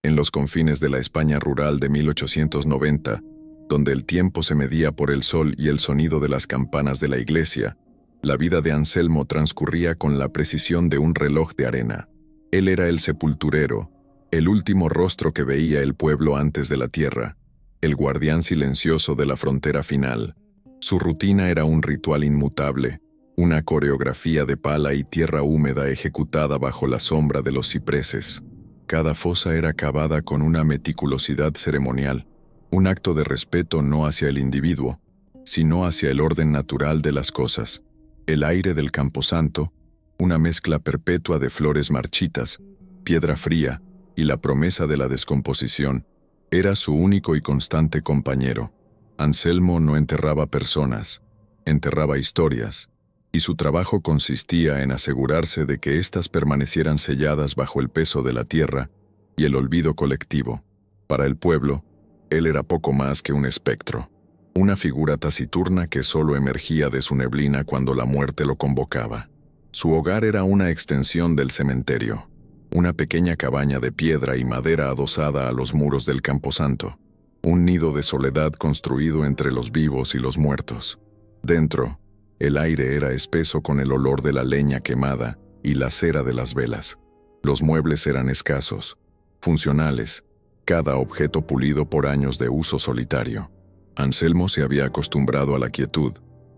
en los confines de la España rural de 1890, donde el tiempo se medía por el sol y el sonido de las campanas de la iglesia, la vida de Anselmo transcurría con la precisión de un reloj de arena. Él era el sepulturero, el último rostro que veía el pueblo antes de la tierra, el guardián silencioso de la frontera final. Su rutina era un ritual inmutable, una coreografía de pala y tierra húmeda ejecutada bajo la sombra de los cipreses. Cada fosa era cavada con una meticulosidad ceremonial, un acto de respeto no hacia el individuo, sino hacia el orden natural de las cosas. El aire del camposanto, una mezcla perpetua de flores marchitas, piedra fría y la promesa de la descomposición, era su único y constante compañero. Anselmo no enterraba personas, enterraba historias, y su trabajo consistía en asegurarse de que éstas permanecieran selladas bajo el peso de la tierra y el olvido colectivo. Para el pueblo, él era poco más que un espectro, una figura taciturna que solo emergía de su neblina cuando la muerte lo convocaba. Su hogar era una extensión del cementerio, una pequeña cabaña de piedra y madera adosada a los muros del camposanto, un nido de soledad construido entre los vivos y los muertos. Dentro, el aire era espeso con el olor de la leña quemada y la cera de las velas. Los muebles eran escasos, funcionales, cada objeto pulido por años de uso solitario. Anselmo se había acostumbrado a la quietud,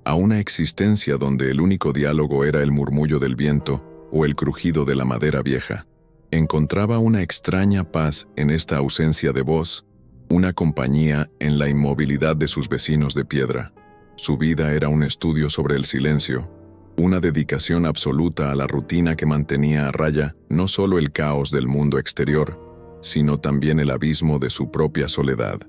a una existencia donde el único diálogo era el murmullo del viento o el crujido de la madera vieja. Encontraba una extraña paz en esta ausencia de voz, una compañía en la inmovilidad de sus vecinos de piedra. Su vida era un estudio sobre el silencio, una dedicación absoluta a la rutina que mantenía a raya no solo el caos del mundo exterior, sino también el abismo de su propia soledad.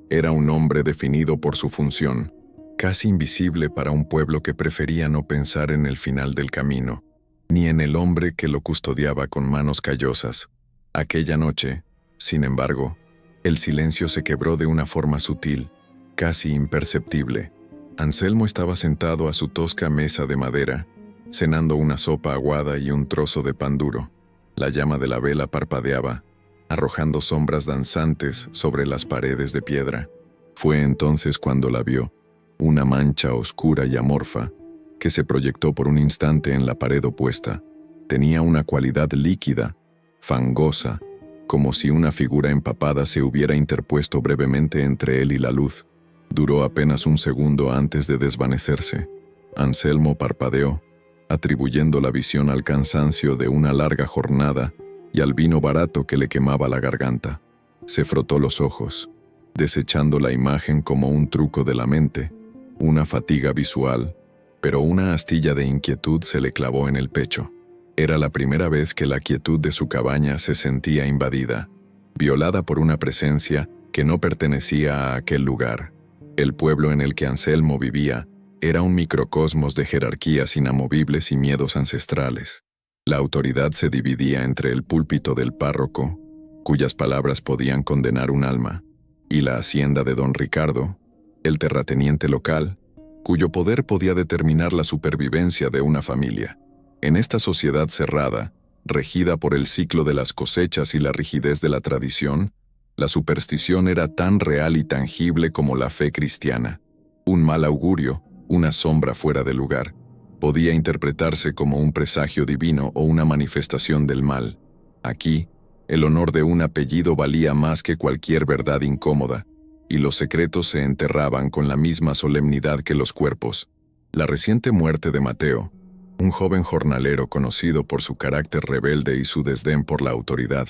Era un hombre definido por su función, casi invisible para un pueblo que prefería no pensar en el final del camino, ni en el hombre que lo custodiaba con manos callosas. Aquella noche, sin embargo, el silencio se quebró de una forma sutil, casi imperceptible. Anselmo estaba sentado a su tosca mesa de madera, cenando una sopa aguada y un trozo de pan duro. La llama de la vela parpadeaba, arrojando sombras danzantes sobre las paredes de piedra. Fue entonces cuando la vio, una mancha oscura y amorfa, que se proyectó por un instante en la pared opuesta. Tenía una cualidad líquida, fangosa, como si una figura empapada se hubiera interpuesto brevemente entre él y la luz. Duró apenas un segundo antes de desvanecerse. Anselmo parpadeó, atribuyendo la visión al cansancio de una larga jornada y al vino barato que le quemaba la garganta. Se frotó los ojos, desechando la imagen como un truco de la mente, una fatiga visual, pero una astilla de inquietud se le clavó en el pecho. Era la primera vez que la quietud de su cabaña se sentía invadida, violada por una presencia que no pertenecía a aquel lugar. El pueblo en el que Anselmo vivía era un microcosmos de jerarquías inamovibles y miedos ancestrales. La autoridad se dividía entre el púlpito del párroco, cuyas palabras podían condenar un alma, y la hacienda de don Ricardo, el terrateniente local, cuyo poder podía determinar la supervivencia de una familia. En esta sociedad cerrada, regida por el ciclo de las cosechas y la rigidez de la tradición, la superstición era tan real y tangible como la fe cristiana. Un mal augurio, una sombra fuera de lugar, podía interpretarse como un presagio divino o una manifestación del mal. Aquí, el honor de un apellido valía más que cualquier verdad incómoda, y los secretos se enterraban con la misma solemnidad que los cuerpos. La reciente muerte de Mateo, un joven jornalero conocido por su carácter rebelde y su desdén por la autoridad,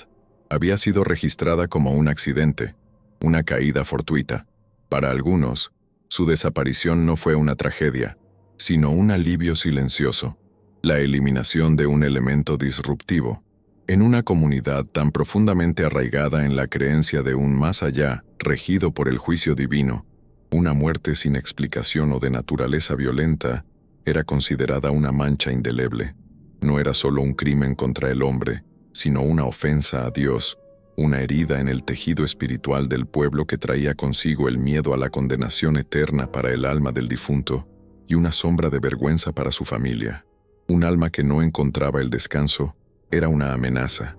había sido registrada como un accidente, una caída fortuita. Para algunos, su desaparición no fue una tragedia, sino un alivio silencioso, la eliminación de un elemento disruptivo. En una comunidad tan profundamente arraigada en la creencia de un más allá, regido por el juicio divino, una muerte sin explicación o de naturaleza violenta era considerada una mancha indeleble. No era solo un crimen contra el hombre, sino una ofensa a Dios, una herida en el tejido espiritual del pueblo que traía consigo el miedo a la condenación eterna para el alma del difunto y una sombra de vergüenza para su familia. Un alma que no encontraba el descanso era una amenaza,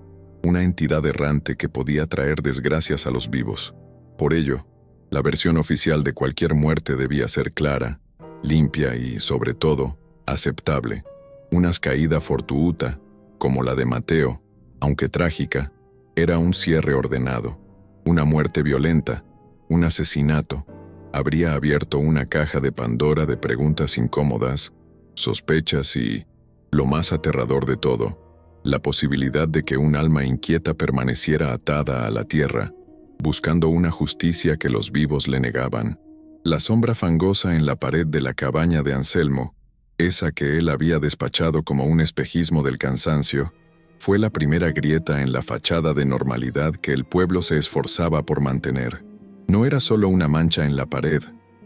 una entidad errante que podía traer desgracias a los vivos. Por ello, la versión oficial de cualquier muerte debía ser clara, limpia y, sobre todo, aceptable. Una caída fortuita, como la de Mateo, aunque trágica, era un cierre ordenado. Una muerte violenta, un asesinato, habría abierto una caja de Pandora de preguntas incómodas, sospechas y, lo más aterrador de todo, la posibilidad de que un alma inquieta permaneciera atada a la tierra, buscando una justicia que los vivos le negaban. La sombra fangosa en la pared de la cabaña de Anselmo, esa que él había despachado como un espejismo del cansancio, fue la primera grieta en la fachada de normalidad que el pueblo se esforzaba por mantener. No era solo una mancha en la pared,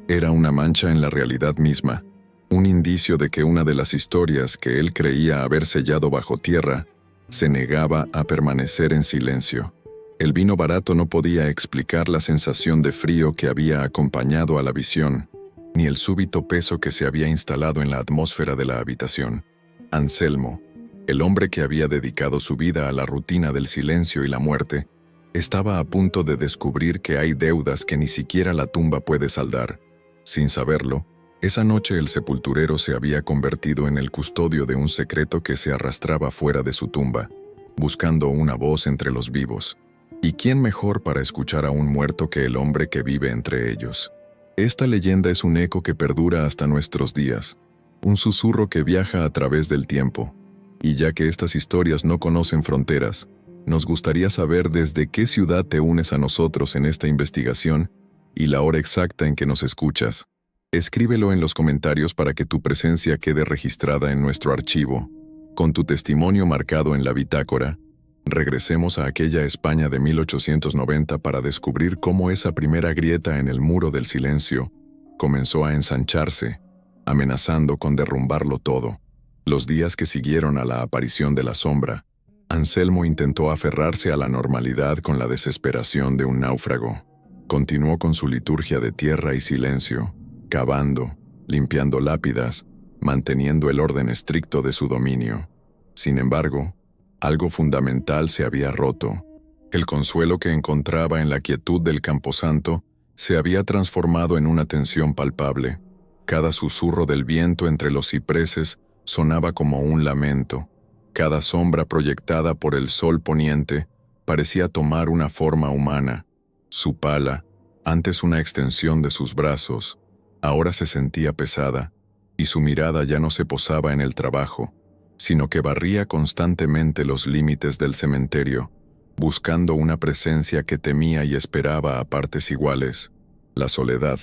era una mancha en la realidad misma, un indicio de que una de las historias que él creía haber sellado bajo tierra se negaba a permanecer en silencio. El vino barato no podía explicar la sensación de frío que había acompañado a la visión, ni el súbito peso que se había instalado en la atmósfera de la habitación. Anselmo, el hombre que había dedicado su vida a la rutina del silencio y la muerte, estaba a punto de descubrir que hay deudas que ni siquiera la tumba puede saldar. Sin saberlo, esa noche el sepulturero se había convertido en el custodio de un secreto que se arrastraba fuera de su tumba, buscando una voz entre los vivos. ¿Y quién mejor para escuchar a un muerto que el hombre que vive entre ellos? Esta leyenda es un eco que perdura hasta nuestros días, un susurro que viaja a través del tiempo. Y ya que estas historias no conocen fronteras, nos gustaría saber desde qué ciudad te unes a nosotros en esta investigación y la hora exacta en que nos escuchas. Escríbelo en los comentarios para que tu presencia quede registrada en nuestro archivo. Con tu testimonio marcado en la bitácora, regresemos a aquella España de 1890 para descubrir cómo esa primera grieta en el muro del silencio comenzó a ensancharse, amenazando con derrumbarlo todo. Los días que siguieron a la aparición de la sombra, Anselmo intentó aferrarse a la normalidad con la desesperación de un náufrago. Continuó con su liturgia de tierra y silencio, cavando, limpiando lápidas, manteniendo el orden estricto de su dominio. Sin embargo, algo fundamental se había roto. El consuelo que encontraba en la quietud del camposanto se había transformado en una tensión palpable. Cada susurro del viento entre los cipreses sonaba como un lamento. Cada sombra proyectada por el sol poniente parecía tomar una forma humana. Su pala, antes una extensión de sus brazos, ahora se sentía pesada, y su mirada ya no se posaba en el trabajo, sino que barría constantemente los límites del cementerio, buscando una presencia que temía y esperaba a partes iguales. La soledad,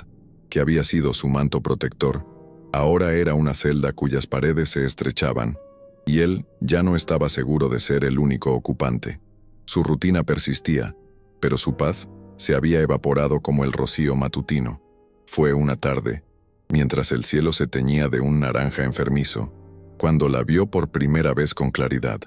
que había sido su manto protector, ahora era una celda cuyas paredes se estrechaban, y él ya no estaba seguro de ser el único ocupante. Su rutina persistía, pero su paz se había evaporado como el rocío matutino. Fue una tarde, mientras el cielo se teñía de un naranja enfermizo, cuando la vio por primera vez con claridad.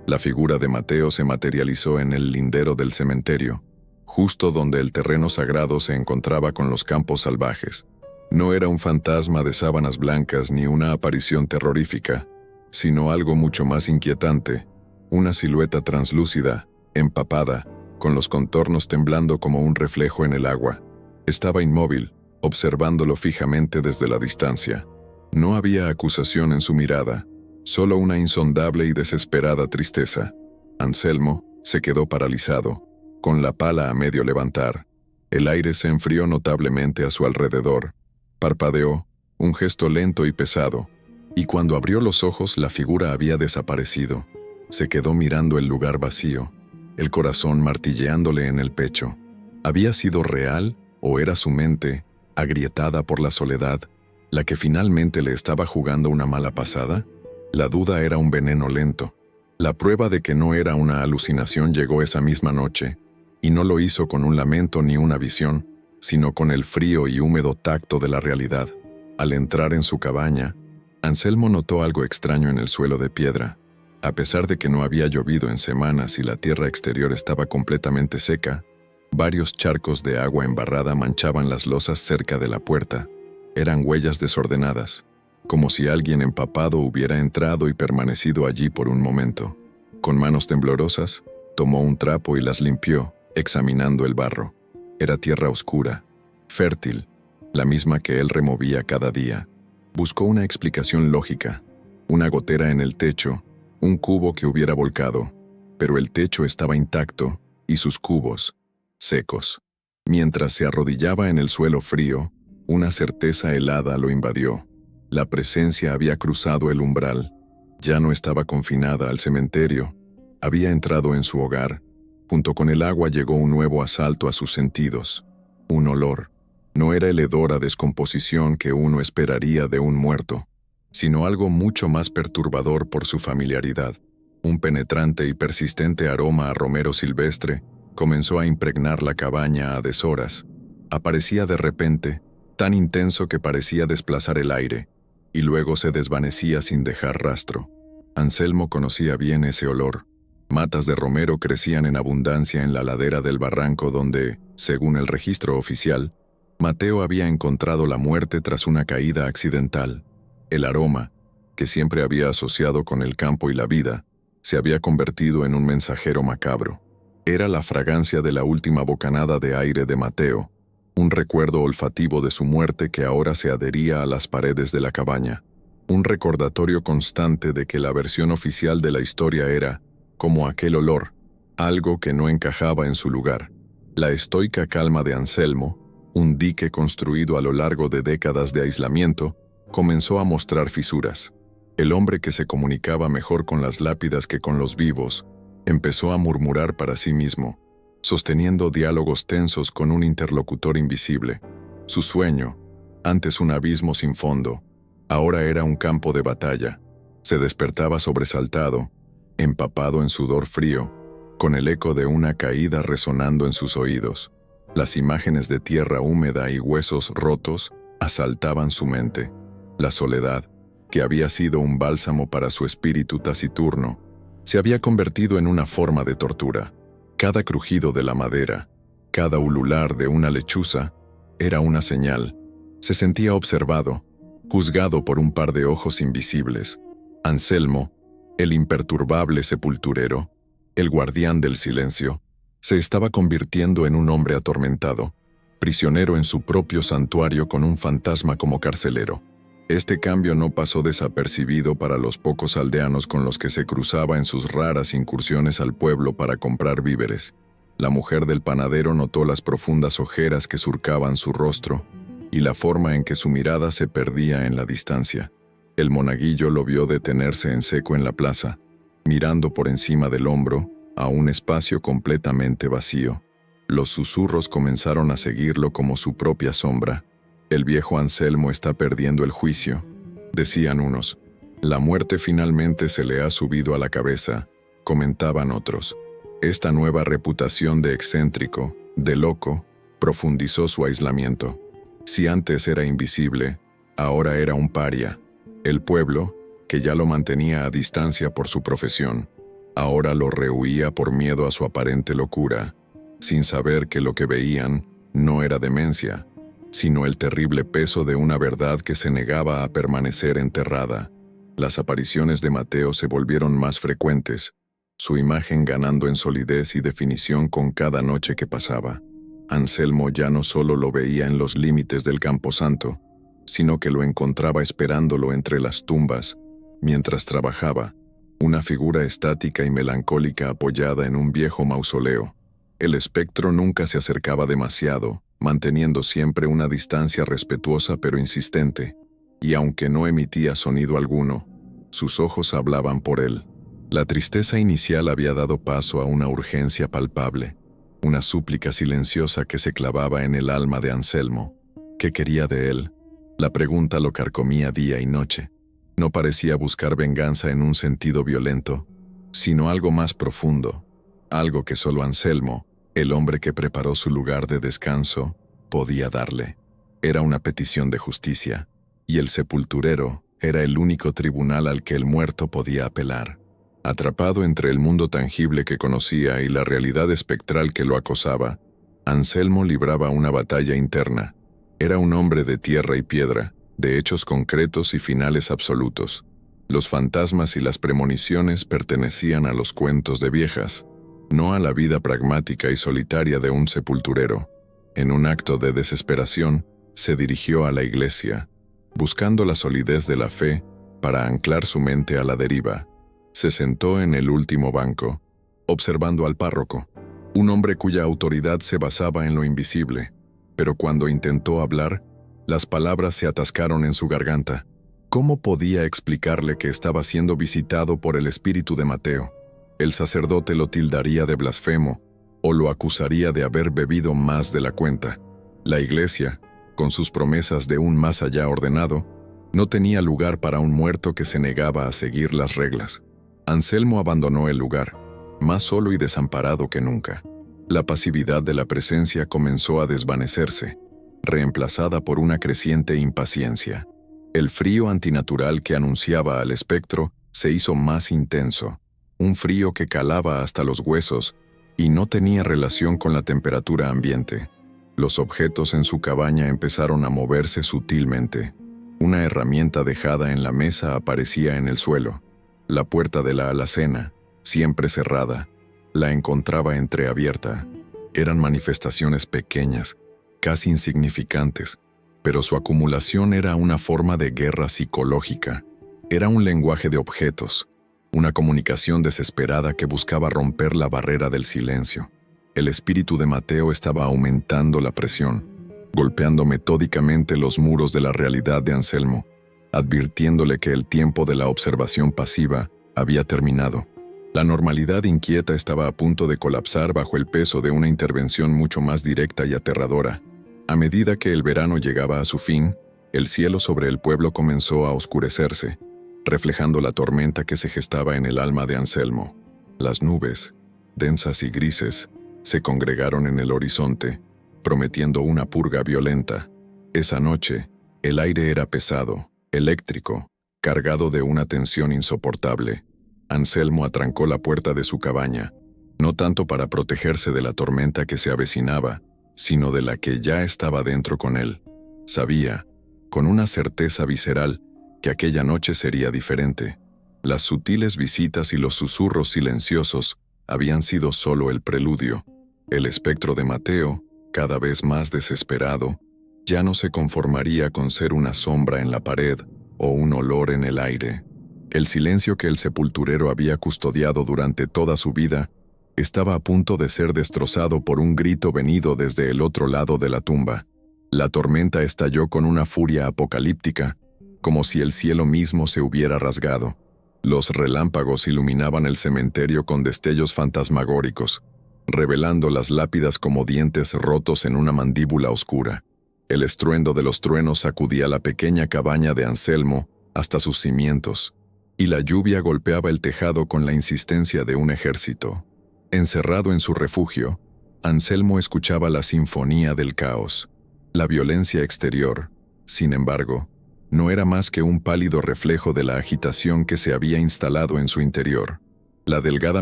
La figura de Mateo se materializó en el lindero del cementerio, justo donde el terreno sagrado se encontraba con los campos salvajes. No era un fantasma de sábanas blancas ni una aparición terrorífica, sino algo mucho más inquietante, una silueta translúcida, empapada, con los contornos temblando como un reflejo en el agua. Estaba inmóvil, observándolo fijamente desde la distancia. No había acusación en su mirada, solo una insondable y desesperada tristeza. Anselmo se quedó paralizado, con la pala a medio levantar. El aire se enfrió notablemente a su alrededor. Parpadeó, un gesto lento y pesado, y cuando abrió los ojos la figura había desaparecido. Se quedó mirando el lugar vacío, el corazón martilleándole en el pecho. ¿Había sido real o era su mente, agrietada por la soledad, la que finalmente le estaba jugando una mala pasada? La duda era un veneno lento. La prueba de que no era una alucinación llegó esa misma noche, y no lo hizo con un lamento ni una visión, sino con el frío y húmedo tacto de la realidad. Al entrar en su cabaña, Anselmo notó algo extraño en el suelo de piedra. A pesar de que no había llovido en semanas y la tierra exterior estaba completamente seca, varios charcos de agua embarrada manchaban las losas cerca de la puerta. Eran huellas desordenadas, como si alguien empapado hubiera entrado y permanecido allí por un momento. Con manos temblorosas, Tomó un trapo y las limpió, examinando el barro. Era tierra oscura, fértil, la misma que él removía cada día. Buscó una explicación lógica, una gotera en el techo, un cubo que hubiera volcado, pero el techo estaba intacto y sus cubos, secos. Mientras se arrodillaba en el suelo frío, una certeza helada lo invadió. La presencia había cruzado el umbral. Ya no estaba confinada al cementerio. Había entrado en su hogar. Junto con el agua llegó un nuevo asalto a sus sentidos. Un olor. No era el hedor a descomposición que uno esperaría de un muerto, sino algo mucho más perturbador por su familiaridad. Un penetrante y persistente aroma a romero silvestre comenzó a impregnar la cabaña a deshoras. Aparecía de repente, tan intenso que parecía desplazar el aire, y luego se desvanecía sin dejar rastro. Anselmo conocía bien ese olor. Matas de romero crecían en abundancia en la ladera del barranco donde, según el registro oficial, Mateo había encontrado la muerte tras una caída accidental. El aroma, que siempre había asociado con el campo y la vida, se había convertido en un mensajero macabro. Era la fragancia de la última bocanada de aire de Mateo, un recuerdo olfativo de su muerte que ahora se adhería a las paredes de la cabaña, un recordatorio constante de que la versión oficial de la historia era, como aquel olor, algo que no encajaba en su lugar. La estoica calma de Anselmo, un dique construido a lo largo de décadas de aislamiento, comenzó a mostrar fisuras. El hombre que se comunicaba mejor con las lápidas que con los vivos, empezó a murmurar para sí mismo, sosteniendo diálogos tensos con un interlocutor invisible. Su sueño, antes un abismo sin fondo, ahora era un campo de batalla. Se despertaba sobresaltado, empapado en sudor frío, con el eco de una caída resonando en sus oídos. Las imágenes de tierra húmeda y huesos rotos asaltaban su mente. La soledad, que había sido un bálsamo para su espíritu taciturno, se había convertido en una forma de tortura. Cada crujido de la madera, cada ulular de una lechuza, era una señal. Se sentía observado, juzgado por un par de ojos invisibles. Anselmo, el imperturbable sepulturero, el guardián del silencio, se estaba convirtiendo en un hombre atormentado, prisionero en su propio santuario con un fantasma como carcelero. Este cambio no pasó desapercibido para los pocos aldeanos con los que se cruzaba en sus raras incursiones al pueblo para comprar víveres. La mujer del panadero notó las profundas ojeras que surcaban su rostro y la forma en que su mirada se perdía en la distancia. El monaguillo lo vio detenerse en seco en la plaza, mirando por encima del hombro a un espacio completamente vacío. Los susurros comenzaron a seguirlo como su propia sombra. El viejo Anselmo está perdiendo el juicio, decían unos. La muerte finalmente se le ha subido a la cabeza, comentaban otros. Esta nueva reputación de excéntrico, de loco, profundizó su aislamiento. Si antes era invisible, ahora era un paria. El pueblo, que ya lo mantenía a distancia por su profesión, ahora lo rehuía por miedo a su aparente locura, sin saber que lo que veían no era demencia, sino el terrible peso de una verdad que se negaba a permanecer enterrada. Las apariciones de Mateo se volvieron más frecuentes, su imagen ganando en solidez y definición con cada noche que pasaba. Anselmo ya no solo lo veía en los límites del camposanto, sino que lo encontraba esperándolo entre las tumbas, mientras trabajaba, una figura estática y melancólica apoyada en un viejo mausoleo. El espectro nunca se acercaba demasiado, manteniendo siempre una distancia respetuosa pero insistente, y aunque no emitía sonido alguno, sus ojos hablaban por él. La tristeza inicial había dado paso a una urgencia palpable, una súplica silenciosa que se clavaba en el alma de Anselmo. ¿Qué quería de él? La pregunta lo carcomía día y noche. No parecía buscar venganza en un sentido violento, sino algo más profundo, algo que solo Anselmo, el hombre que preparó su lugar de descanso, podía darle. Era una petición de justicia, y el sepulturero era el único tribunal al que el muerto podía apelar. Atrapado entre el mundo tangible que conocía y la realidad espectral que lo acosaba, Anselmo libraba una batalla interna. Era un hombre de tierra y piedra, de hechos concretos y finales absolutos. Los fantasmas y las premoniciones pertenecían a los cuentos de viejas. no a la vida pragmática y solitaria de un sepulturero. En un acto de desesperación, se dirigió a la iglesia, buscando la solidez de la fe para anclar su mente a la deriva. Se sentó en el último banco, observando al párroco, un hombre cuya autoridad se basaba en lo invisible, pero cuando intentó hablar, las palabras se atascaron en su garganta. ¿Cómo podía explicarle que estaba siendo visitado por el espíritu de Mateo? El sacerdote lo tildaría de blasfemo o lo acusaría de haber bebido más de la cuenta. La iglesia, con sus promesas de un más allá ordenado, no tenía lugar para un muerto que se negaba a seguir las reglas. Anselmo abandonó el lugar, más solo y desamparado que nunca. La pasividad de la presencia comenzó a desvanecerse, reemplazada por una creciente impaciencia. El frío antinatural que anunciaba al espectro se hizo más intenso, un frío que calaba hasta los huesos y no tenía relación con la temperatura ambiente. Los objetos en su cabaña empezaron a moverse sutilmente. Una herramienta dejada en la mesa aparecía en el suelo. La puerta de la alacena, siempre cerrada, la encontraba entreabierta. Eran manifestaciones pequeñas, casi insignificantes, pero su acumulación era una forma de guerra psicológica. Era un lenguaje de objetos, una comunicación desesperada que buscaba romper la barrera del silencio. El espíritu de Mateo estaba aumentando la presión, golpeando metódicamente los muros de la realidad de Anselmo, advirtiéndole que el tiempo de la observación pasiva había terminado. La normalidad inquieta estaba a punto de colapsar bajo el peso de una intervención mucho más directa y aterradora. A medida que el verano llegaba a su fin, el cielo sobre el pueblo comenzó a oscurecerse, reflejando la tormenta que se gestaba en el alma de Anselmo. Las nubes, densas y grises, se congregaron en el horizonte, prometiendo una purga violenta. Esa noche, el aire era pesado, eléctrico, cargado de una tensión insoportable. Anselmo atrancó la puerta de su cabaña, no tanto para protegerse de la tormenta que se avecinaba, sino de la que ya estaba dentro con él. Sabía, con una certeza visceral, que aquella noche sería diferente. Las sutiles visitas y los susurros silenciosos habían sido solo el preludio. El espectro de Mateo, cada vez más desesperado, ya no se conformaría con ser una sombra en la pared o un olor en el aire. El silencio que el sepulturero había custodiado durante toda su vida estaba a punto de ser destrozado por un grito venido desde el otro lado de la tumba. La tormenta estalló con una furia apocalíptica, como si el cielo mismo se hubiera rasgado. Los relámpagos iluminaban el cementerio con destellos fantasmagóricos, revelando las lápidas como dientes rotos en una mandíbula oscura. El estruendo de los truenos sacudía la pequeña cabaña de Anselmo hasta sus cimientos, y la lluvia golpeaba el tejado con la insistencia de un ejército. Encerrado en su refugio, Anselmo escuchaba la sinfonía del caos. La violencia exterior, sin embargo, no era más que un pálido reflejo de la agitación que se había instalado en su interior. La delgada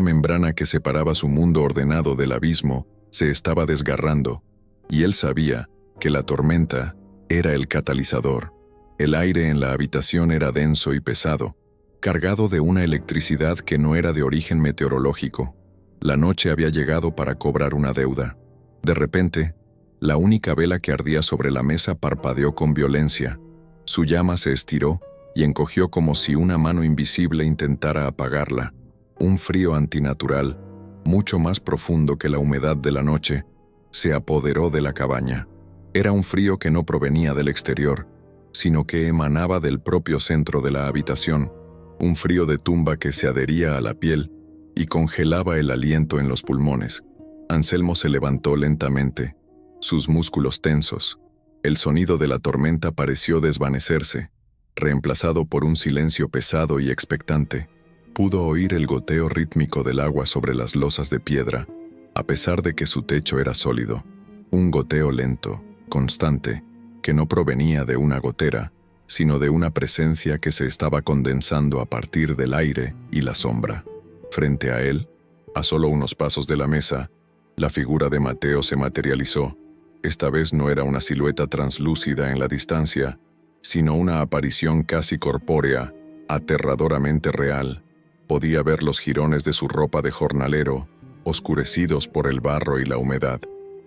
membrana que separaba su mundo ordenado del abismo se estaba desgarrando, y él sabía que la tormenta era el catalizador. El aire en la habitación era denso y pesado, cargado de una electricidad que no era de origen meteorológico. La noche había llegado para cobrar una deuda. De repente, la única vela que ardía sobre la mesa parpadeó con violencia. Su llama se estiró y encogió como si una mano invisible intentara apagarla. Un frío antinatural, mucho más profundo que la humedad de la noche, se apoderó de la cabaña. Era un frío que no provenía del exterior, sino que emanaba del propio centro de la habitación, un frío de tumba que se adhería a la piel y congelaba el aliento en los pulmones. Anselmo se levantó lentamente, sus músculos tensos. El sonido de la tormenta pareció desvanecerse, reemplazado por un silencio pesado y expectante. Pudo oír el goteo rítmico del agua sobre las losas de piedra, a pesar de que su techo era sólido. Un goteo lento, constante, que no provenía de una gotera, sino de una presencia que se estaba condensando a partir del aire y la sombra. Frente a él, a solo unos pasos de la mesa, la figura de Mateo se materializó. Esta vez no era una silueta translúcida en la distancia, sino una aparición casi corpórea, aterradoramente real. Podía ver los jirones de su ropa de jornalero, oscurecidos por el barro y la humedad.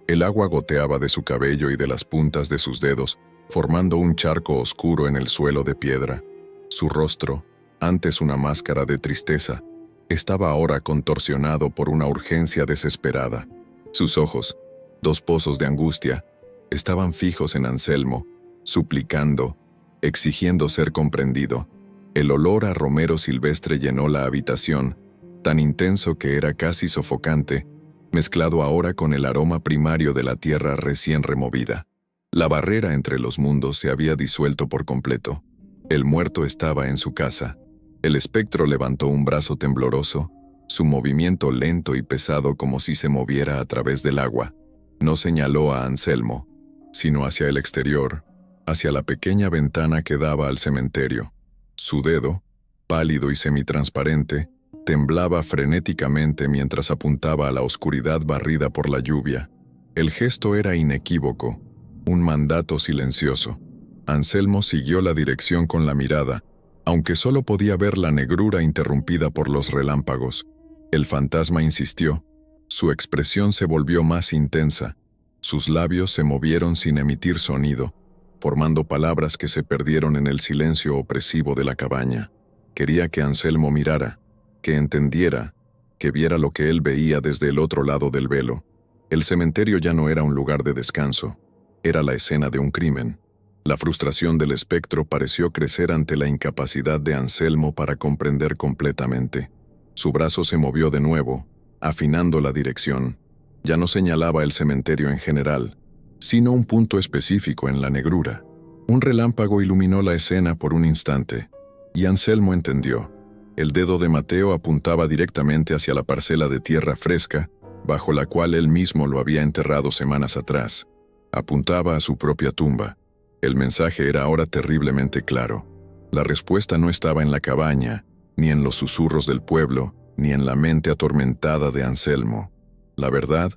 El agua goteaba de su cabello y de las puntas de sus dedos, formando un charco oscuro en el suelo de piedra. Su rostro, antes una máscara de tristeza, estaba ahora contorsionado por una urgencia desesperada. Sus ojos, dos pozos de angustia, estaban fijos en Anselmo, suplicando, exigiendo ser comprendido. El olor a romero silvestre llenó la habitación, tan intenso que era casi sofocante, mezclado ahora con el aroma primario de la tierra recién removida. La barrera entre los mundos se había disuelto por completo. El muerto estaba en su casa. El espectro levantó un brazo tembloroso, su movimiento lento y pesado como si se moviera a través del agua. No señaló a Anselmo, sino hacia el exterior, hacia la pequeña ventana que daba al cementerio. Su dedo, pálido y semitransparente, temblaba frenéticamente mientras apuntaba a la oscuridad barrida por la lluvia. El gesto era inequívoco, un mandato silencioso. Anselmo siguió la dirección con la mirada, aunque solo podía ver la negrura interrumpida por los relámpagos. El fantasma insistió. Su expresión se volvió más intensa. Sus labios se movieron sin emitir sonido, formando palabras que se perdieron en el silencio opresivo de la cabaña. Quería que Anselmo mirara, que entendiera, que viera lo que él veía desde el otro lado del velo. El cementerio ya no era un lugar de descanso, era la escena de un crimen. La frustración del espectro pareció crecer ante la incapacidad de Anselmo para comprender completamente. Su brazo se movió de nuevo, afinando la dirección. Ya no señalaba el cementerio en general, sino un punto específico en la negrura. Un relámpago iluminó la escena por un instante, y Anselmo entendió. El dedo de Mateo apuntaba directamente hacia la parcela de tierra fresca, bajo la cual él mismo lo había enterrado semanas atrás. Apuntaba a su propia tumba. El mensaje era ahora terriblemente claro. La respuesta no estaba en la cabaña, ni en los susurros del pueblo, ni en la mente atormentada de Anselmo. La verdad,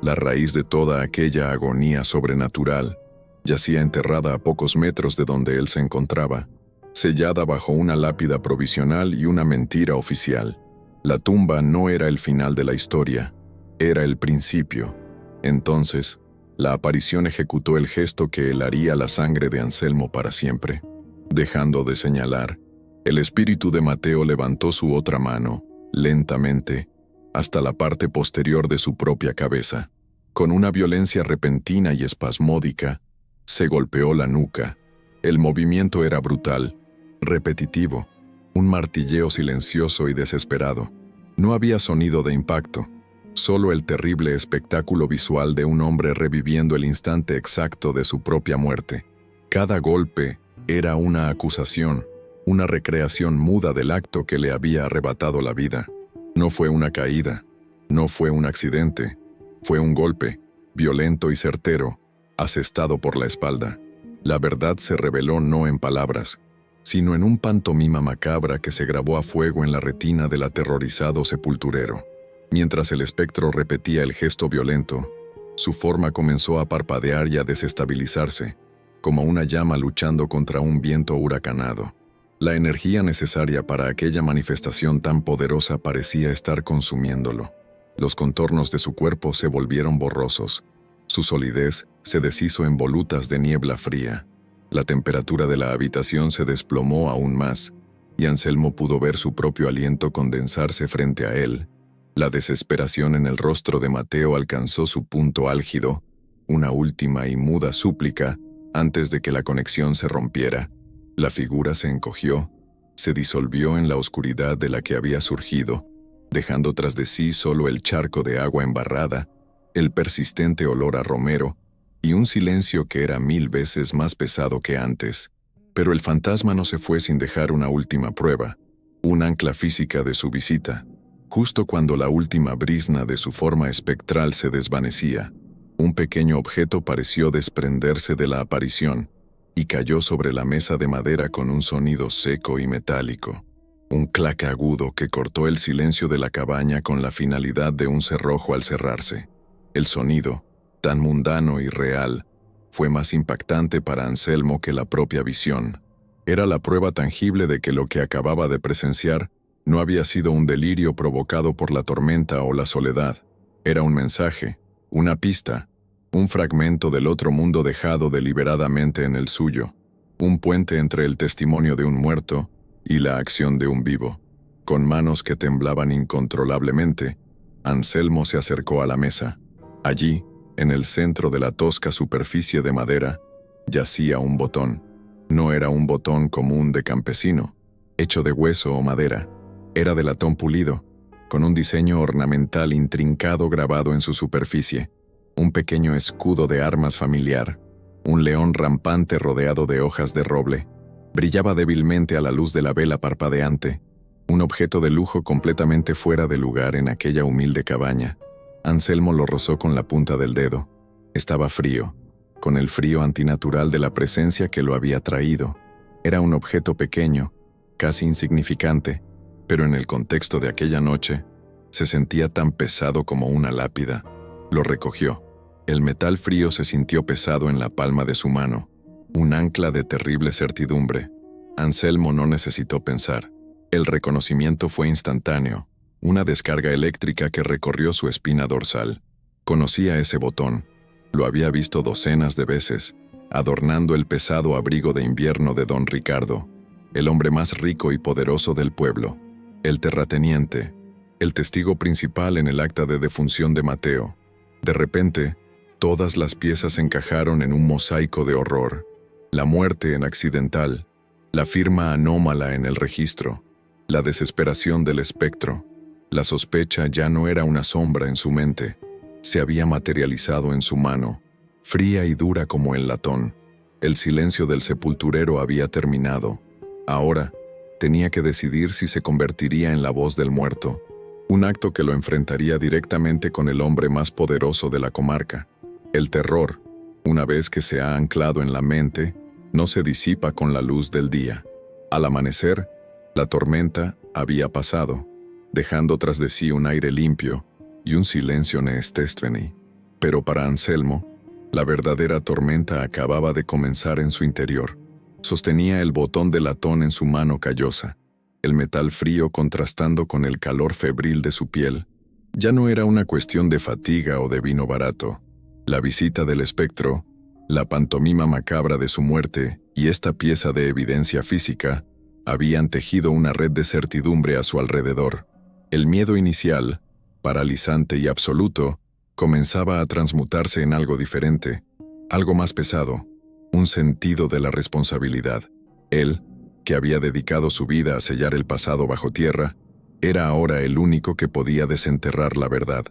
la raíz de toda aquella agonía sobrenatural, yacía enterrada a pocos metros de donde él se encontraba, sellada bajo una lápida provisional y una mentira oficial. La tumba no era el final de la historia, era el principio. Entonces, la aparición ejecutó el gesto que helaría la sangre de Anselmo para siempre. Dejando de señalar, el espíritu de Mateo levantó su otra mano, lentamente, hasta la parte posterior de su propia cabeza. Con una violencia repentina y espasmódica, se golpeó la nuca. El movimiento era brutal, repetitivo, un martilleo silencioso y desesperado. No había sonido de impacto, solo el terrible espectáculo visual de un hombre reviviendo el instante exacto de su propia muerte. Cada golpe era una acusación, una recreación muda del acto que le había arrebatado la vida. No fue una caída, no fue un accidente, fue un golpe, violento y certero, asestado por la espalda. La verdad se reveló no en palabras, sino en un pantomima macabra que se grabó a fuego en la retina del aterrorizado sepulturero. Mientras el espectro repetía el gesto violento, su forma comenzó a parpadear y a desestabilizarse, como una llama luchando contra un viento huracanado. La energía necesaria para aquella manifestación tan poderosa parecía estar consumiéndolo. Los contornos de su cuerpo se volvieron borrosos. Su solidez se deshizo en volutas de niebla fría. La temperatura de la habitación se desplomó aún más, y Anselmo pudo ver su propio aliento condensarse frente a él. La desesperación en el rostro de Mateo alcanzó su punto álgido, una última y muda súplica antes de que la conexión se rompiera. La figura se encogió, se disolvió en la oscuridad de la que había surgido, dejando tras de sí solo el charco de agua embarrada, el persistente olor a romero y un silencio que era 1000 veces más pesado que antes. Pero el fantasma no se fue sin dejar una última prueba, un ancla física de su visita. Justo cuando la última brizna de su forma espectral se desvanecía, un pequeño objeto pareció desprenderse de la aparición y cayó sobre la mesa de madera con un sonido seco y metálico. Un clac agudo que cortó el silencio de la cabaña con la finalidad de un cerrojo al cerrarse. El sonido, tan mundano y real, fue más impactante para Anselmo que la propia visión. Era la prueba tangible de que lo que acababa de presenciar No había sido un delirio provocado por la tormenta o la soledad. Era un mensaje, una pista, un fragmento del otro mundo dejado deliberadamente en el suyo, un puente entre el testimonio de un muerto y la acción de un vivo. Con manos que temblaban incontrolablemente, Anselmo se acercó a la mesa. Allí, en el centro de la tosca superficie de madera, yacía un botón. No era un botón común de campesino, hecho de hueso o madera. Era de latón pulido, con un diseño ornamental intrincado grabado en su superficie, un pequeño escudo de armas familiar, un león rampante rodeado de hojas de roble. Brillaba débilmente a la luz de la vela parpadeante, un objeto de lujo completamente fuera de lugar en aquella humilde cabaña. Anselmo lo rozó con la punta del dedo. Estaba frío, con el frío antinatural de la presencia que lo había traído. Era un objeto pequeño, casi insignificante, pero en el contexto de aquella noche, se sentía tan pesado como una lápida. Lo recogió. El metal frío se sintió pesado en la palma de su mano, un ancla de terrible certidumbre. Anselmo no necesitó pensar. El reconocimiento fue instantáneo, una descarga eléctrica que recorrió su espina dorsal. Conocía ese botón. Lo había visto docenas de veces, adornando el pesado abrigo de invierno de don Ricardo, el hombre más rico y poderoso del pueblo, el terrateniente, el testigo principal en el acta de defunción de Mateo. De repente, todas las piezas encajaron en un mosaico de horror. La muerte en accidental, la firma anómala en el registro, la desesperación del espectro. La sospecha ya no era una sombra en su mente. Se había materializado en su mano, fría y dura como el latón. El silencio del sepulturero había terminado. Ahora, tenía que decidir si se convertiría en la voz del muerto, un acto que lo enfrentaría directamente con el hombre más poderoso de la comarca. El terror, una vez que se ha anclado en la mente, no se disipa con la luz del día. Al amanecer, la tormenta había pasado, dejando tras de sí un aire limpio y un silencio neestéstveni. Pero para Anselmo, la verdadera tormenta acababa de comenzar en su interior. Sostenía el botón de latón en su mano callosa, el metal frío contrastando con el calor febril de su piel. Ya no era una cuestión de fatiga o de vino barato. La visita del espectro, la pantomima macabra de su muerte y esta pieza de evidencia física habían tejido una red de certidumbre a su alrededor. El miedo inicial, paralizante y absoluto, comenzaba a transmutarse en algo diferente, algo más pesado, un sentido de la responsabilidad. Él, que había dedicado su vida a sellar el pasado bajo tierra, era ahora el único que podía desenterrar la verdad.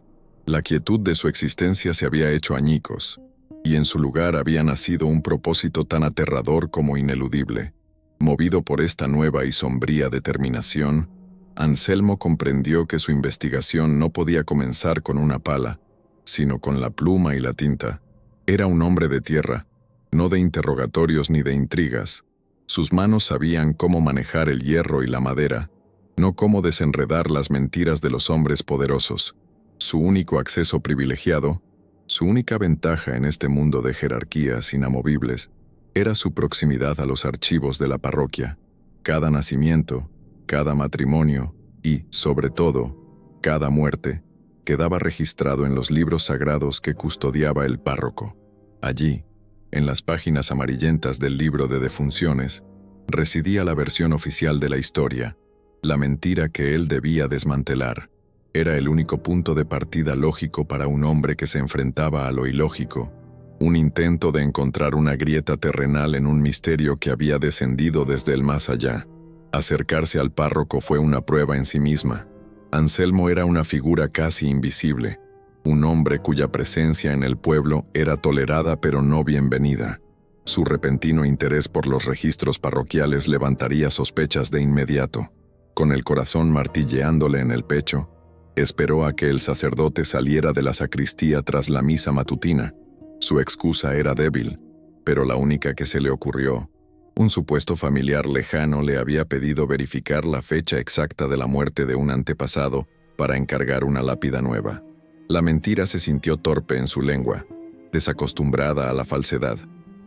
La quietud de su existencia se había hecho añicos, y en su lugar había nacido un propósito tan aterrador como ineludible. Movido por esta nueva y sombría determinación, Anselmo comprendió que su investigación no podía comenzar con una pala, sino con la pluma y la tinta. Era un hombre de tierra, no de interrogatorios ni de intrigas. Sus manos sabían cómo manejar el hierro y la madera, no cómo desenredar las mentiras de los hombres poderosos. Su único acceso privilegiado, su única ventaja en este mundo de jerarquías inamovibles, era su proximidad a los archivos de la parroquia. Cada nacimiento, cada matrimonio y, sobre todo, cada muerte, quedaba registrado en los libros sagrados que custodiaba el párroco. Allí, en las páginas amarillentas del libro de defunciones, residía la versión oficial de la historia, la mentira que él debía desmantelar. Era el único punto de partida lógico para un hombre que se enfrentaba a lo ilógico, un intento de encontrar una grieta terrenal en un misterio que había descendido desde el más allá. Acercarse al párroco fue una prueba en sí misma. Anselmo era una figura casi invisible, un hombre cuya presencia en el pueblo era tolerada pero no bienvenida. Su repentino interés por los registros parroquiales levantaría sospechas de inmediato. Con el corazón martilleándole en el pecho, esperó a que el sacerdote saliera de la sacristía tras la misa matutina. Su excusa era débil, pero la única que se le ocurrió. Un supuesto familiar lejano le había pedido verificar la fecha exacta de la muerte de un antepasado para encargar una lápida nueva. La mentira se sintió torpe en su lengua, desacostumbrada a la falsedad.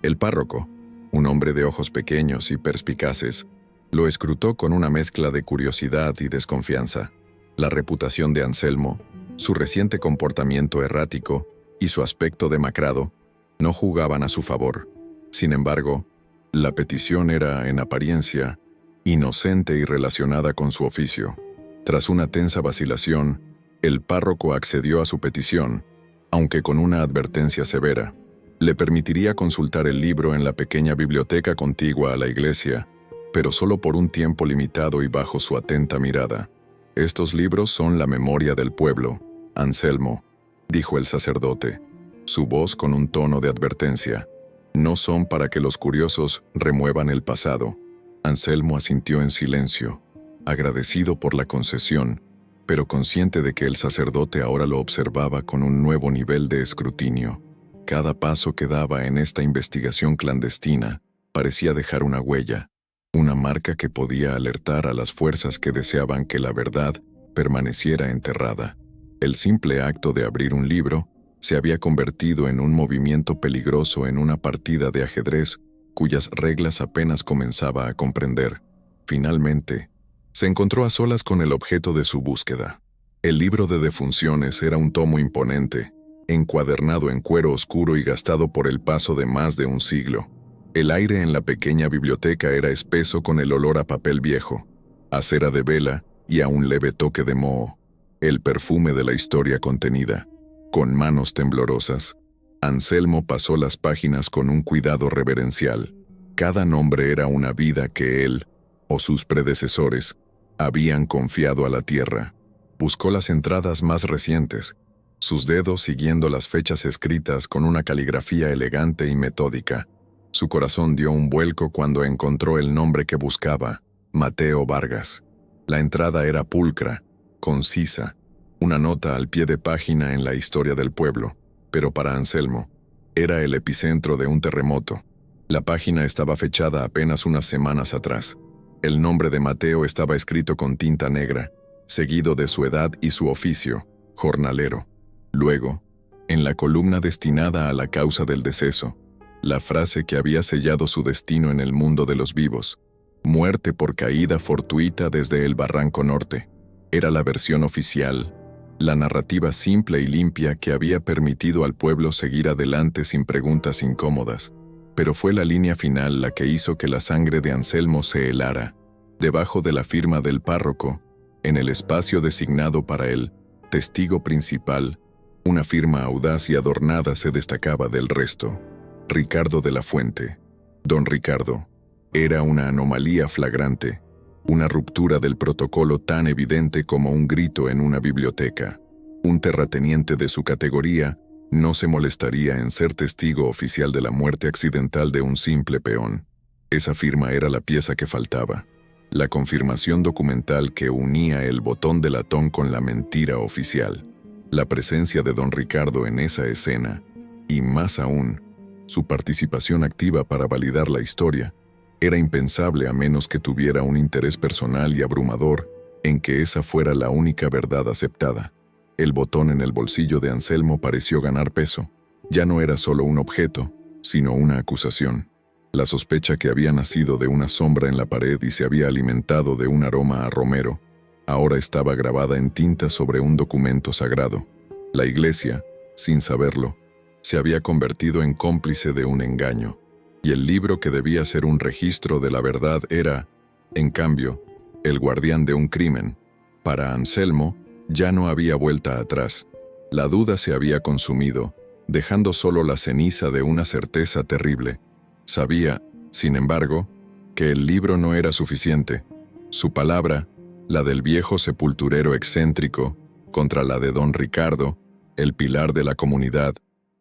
El párroco, un hombre de ojos pequeños y perspicaces, Lo escrutó con una mezcla de curiosidad y desconfianza. La reputación de Anselmo, su reciente comportamiento errático y su aspecto demacrado no jugaban a su favor. Sin embargo, la petición era, en apariencia, inocente y relacionada con su oficio. Tras una tensa vacilación, el párroco accedió a su petición, aunque con una advertencia severa. Le permitiría consultar el libro en la pequeña biblioteca contigua a la iglesia, pero solo por un tiempo limitado y bajo su atenta mirada. «Estos libros son la memoria del pueblo, Anselmo», dijo el sacerdote, su voz con un tono de advertencia. «No son para que los curiosos remuevan el pasado». Anselmo asintió en silencio, agradecido por la concesión, pero consciente de que el sacerdote ahora lo observaba con un nuevo nivel de escrutinio. Cada paso que daba en esta investigación clandestina parecía dejar una huella, una marca que podía alertar a las fuerzas que deseaban que la verdad permaneciera enterrada. El simple acto de abrir un libro se había convertido en un movimiento peligroso en una partida de ajedrez cuyas reglas apenas comenzaba a comprender. Finalmente, se encontró a solas con el objeto de su búsqueda. El libro de defunciones era un tomo imponente, encuadernado en cuero oscuro y gastado por el paso de más de un siglo. El aire en la pequeña biblioteca era espeso con el olor a papel viejo, a cera de vela y a un leve toque de moho, el perfume de la historia contenida. Con manos temblorosas, Anselmo pasó las páginas con un cuidado reverencial. Cada nombre era una vida que él, o sus predecesores, habían confiado a la tierra. Buscó las entradas más recientes, sus dedos siguiendo las fechas escritas con una caligrafía elegante y metódica. Su corazón dio un vuelco cuando encontró el nombre que buscaba, Mateo Vargas. La entrada era pulcra, concisa, una nota al pie de página en la historia del pueblo, pero para Anselmo, era el epicentro de un terremoto. La página estaba fechada apenas unas semanas atrás. El nombre de Mateo estaba escrito con tinta negra, seguido de su edad y su oficio, jornalero. Luego, en la columna destinada a la causa del deceso, la frase que había sellado su destino en el mundo de los vivos: «Muerte por caída fortuita desde el Barranco Norte». Era la versión oficial, la narrativa simple y limpia que había permitido al pueblo seguir adelante sin preguntas incómodas. Pero fue la línea final la que hizo que la sangre de Anselmo se helara. Debajo de la firma del párroco, en el espacio designado para el testigo principal, una firma audaz y adornada se destacaba del resto: Ricardo de la Fuente. Don Ricardo era una anomalía flagrante, una ruptura del protocolo tan evidente como un grito en una biblioteca. Un terrateniente de su categoría no se molestaría en ser testigo oficial de la muerte accidental de un simple peón. Esa firma era la pieza que faltaba, la confirmación documental que unía el botón de latón con la mentira oficial. La presencia de don Ricardo en esa escena, y más aún, su participación activa para validar la historia, era impensable a menos que tuviera un interés personal y abrumador en que esa fuera la única verdad aceptada. El botón en el bolsillo de Anselmo pareció ganar peso. Ya no era solo un objeto, sino una acusación. La sospecha que había nacido de una sombra en la pared y se había alimentado de un aroma a romero, ahora estaba grabada en tinta sobre un documento sagrado. La iglesia, sin saberlo, se había convertido en cómplice de un engaño, y el libro que debía ser un registro de la verdad era, en cambio, el guardián de un crimen. Para Anselmo, ya no había vuelta atrás. La duda se había consumido, dejando solo la ceniza de una certeza terrible. Sabía, sin embargo, que el libro no era suficiente. Su palabra, la del viejo sepulturero excéntrico, contra la de don Ricardo, el pilar de la comunidad,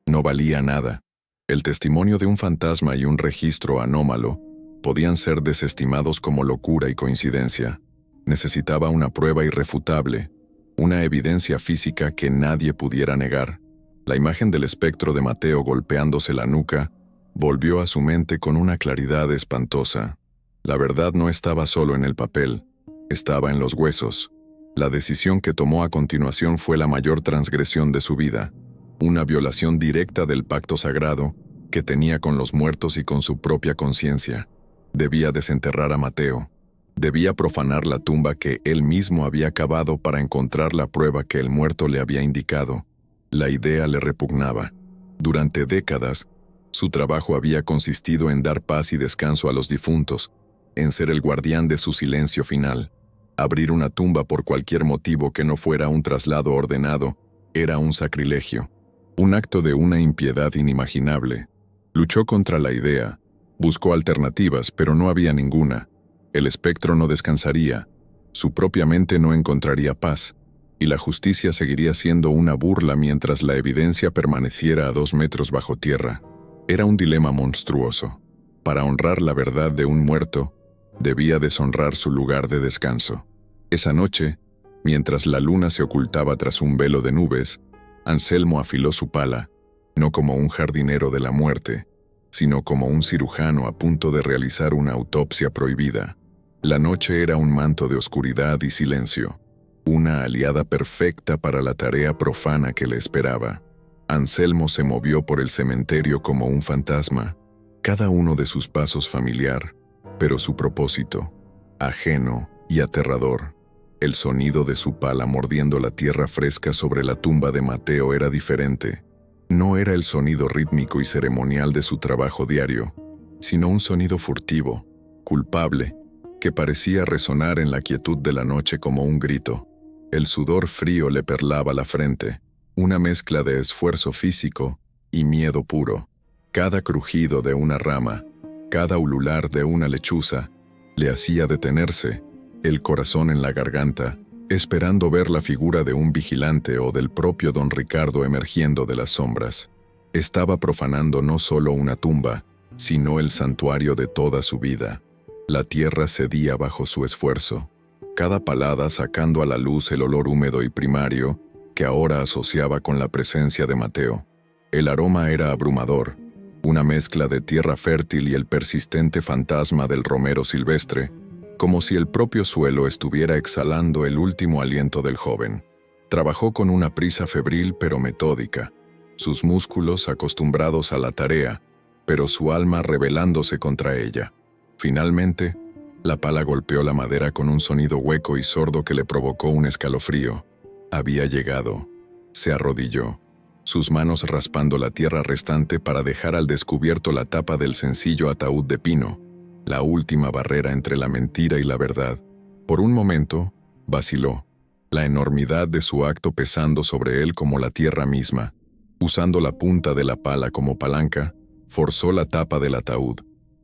no valía nada. El testimonio de un fantasma y un registro anómalo podían ser desestimados como locura y coincidencia. Necesitaba una prueba irrefutable, una evidencia física que nadie pudiera negar. La imagen del espectro de Mateo golpeándose la nuca volvió a su mente con una claridad espantosa. La verdad no estaba solo en el papel, estaba en los huesos. La decisión que tomó a continuación fue la mayor transgresión de su vida, una violación directa del pacto sagrado que tenía con los muertos y con su propia conciencia. Debía desenterrar a Mateo. Debía profanar la tumba que él mismo había cavado para encontrar la prueba que el muerto le había indicado. La idea le repugnaba. Durante décadas, su trabajo había consistido en dar paz y descanso a los difuntos, en ser el guardián de su silencio final. Abrir una tumba por cualquier motivo que no fuera un traslado ordenado era un sacrilegio, un acto de una impiedad inimaginable. Luchó contra la idea, buscó alternativas, pero no había ninguna. El espectro no descansaría, su propia mente no encontraría paz, y la justicia seguiría siendo una burla mientras la evidencia permaneciera a 2 metros bajo tierra. Era un dilema monstruoso. Para honrar la verdad de un muerto, debía deshonrar su lugar de descanso. Esa noche, mientras la luna se ocultaba tras un velo de nubes, Anselmo afiló su pala, no como un jardinero de la muerte, sino como un cirujano a punto de realizar una autopsia prohibida. La noche era un manto de oscuridad y silencio, una aliada perfecta para la tarea profana que le esperaba. Anselmo se movió por el cementerio como un fantasma, cada uno de sus pasos familiar, pero su propósito, ajeno y aterrador. El sonido de su pala mordiendo la tierra fresca sobre la tumba de Mateo era diferente. No era el sonido rítmico y ceremonial de su trabajo diario, sino un sonido furtivo, culpable, que parecía resonar en la quietud de la noche como un grito. El sudor frío le perlaba la frente, una mezcla de esfuerzo físico y miedo puro. Cada crujido de una rama, cada ulular de una lechuza, le hacía detenerse, el corazón en la garganta, esperando ver la figura de un vigilante o del propio don Ricardo emergiendo de las sombras. Estaba profanando no solo una tumba, sino el santuario de toda su vida. La tierra cedía bajo su esfuerzo, cada palada sacando a la luz el olor húmedo y primario que ahora asociaba con la presencia de Mateo. El aroma era abrumador, una mezcla de tierra fértil y el persistente fantasma del romero silvestre, como si el propio suelo estuviera exhalando el último aliento del joven. Trabajó con una prisa febril pero metódica, sus músculos acostumbrados a la tarea, pero su alma rebelándose contra ella. Finalmente, la pala golpeó la madera con un sonido hueco y sordo que le provocó un escalofrío. Había llegado. Se arrodilló, sus manos raspando la tierra restante para dejar al descubierto la tapa del sencillo ataúd de pino, la última barrera entre la mentira y la verdad. Por un momento, vaciló, la enormidad de su acto pesando sobre él como la tierra misma. Usando la punta de la pala como palanca, forzó la tapa del ataúd.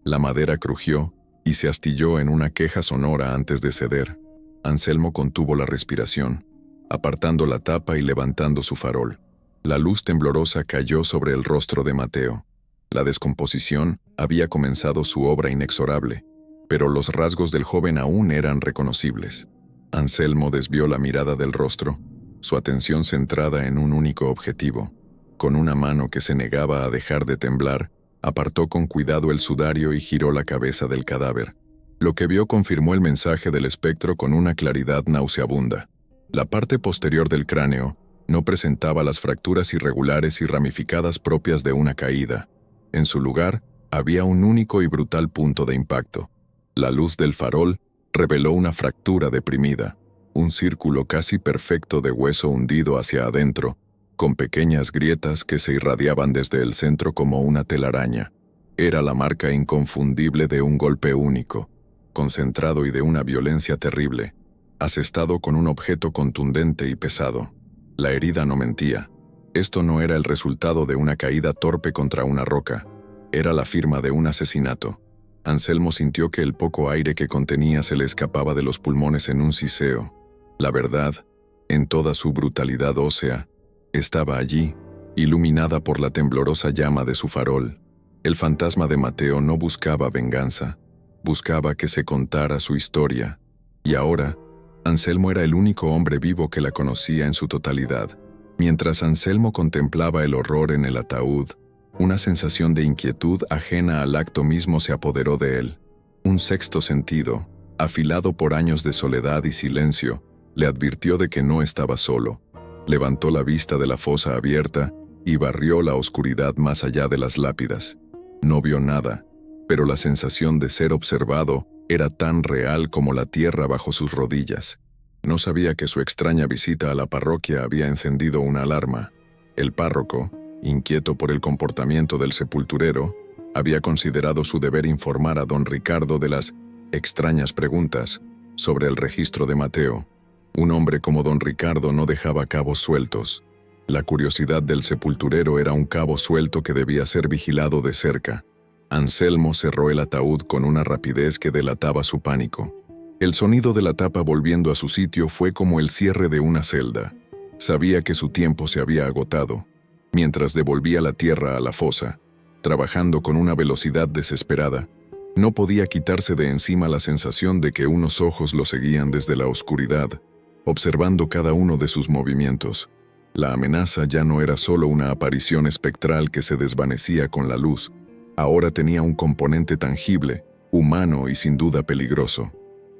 La madera crujió y se astilló en una queja sonora antes de ceder. Anselmo contuvo la respiración, apartando la tapa y levantando su farol. La luz temblorosa cayó sobre el rostro de Mateo. La descomposición había comenzado su obra inexorable, pero los rasgos del joven aún eran reconocibles. Anselmo desvió la mirada del rostro, su atención centrada en un único objetivo. Con una mano que se negaba a dejar de temblar, apartó con cuidado el sudario y giró la cabeza del cadáver. Lo que vio confirmó el mensaje del espectro con una claridad nauseabunda. La parte posterior del cráneo no presentaba las fracturas irregulares y ramificadas propias de una caída. En su lugar, había un único y brutal punto de impacto. La luz del farol reveló una fractura deprimida, un círculo casi perfecto de hueso hundido hacia adentro, con pequeñas grietas que se irradiaban desde el centro como una telaraña. Era la marca inconfundible de un golpe único, concentrado y de una violencia terrible, asestado con un objeto contundente y pesado. La herida no mentía. Esto no era el resultado de una caída torpe contra una roca. Era la firma de un asesinato. Anselmo sintió que el poco aire que contenía se le escapaba de los pulmones en un siseo. La verdad, en toda su brutalidad ósea, estaba allí, iluminada por la temblorosa llama de su farol. El fantasma de Mateo no buscaba venganza, buscaba que se contara su historia. Y ahora, Anselmo era el único hombre vivo que la conocía en su totalidad. Mientras Anselmo contemplaba el horror en el ataúd, una sensación de inquietud ajena al acto mismo se apoderó de él. Un sexto sentido, afilado por años de soledad y silencio, le advirtió de que no estaba solo. Levantó la vista de la fosa abierta y barrió la oscuridad más allá de las lápidas. No vio nada, pero la sensación de ser observado Era tan real como la tierra bajo sus rodillas. No sabía que su extraña visita a la parroquia había encendido una alarma. El párroco, inquieto por el comportamiento del sepulturero, había considerado su deber informar a don Ricardo de las extrañas preguntas sobre el registro de Mateo. Un hombre como don Ricardo no dejaba cabos sueltos. La curiosidad del sepulturero era un cabo suelto que debía ser vigilado de cerca. Anselmo cerró el ataúd con una rapidez que delataba su pánico. El sonido de la tapa volviendo a su sitio fue como el cierre de una celda. Sabía que su tiempo se había agotado. Mientras devolvía la tierra a la fosa, trabajando con una velocidad desesperada, no podía quitarse de encima la sensación de que unos ojos lo seguían desde la oscuridad, observando cada uno de sus movimientos. La amenaza ya no era solo una aparición espectral que se desvanecía con la luz, ahora tenía un componente tangible, humano y sin duda peligroso.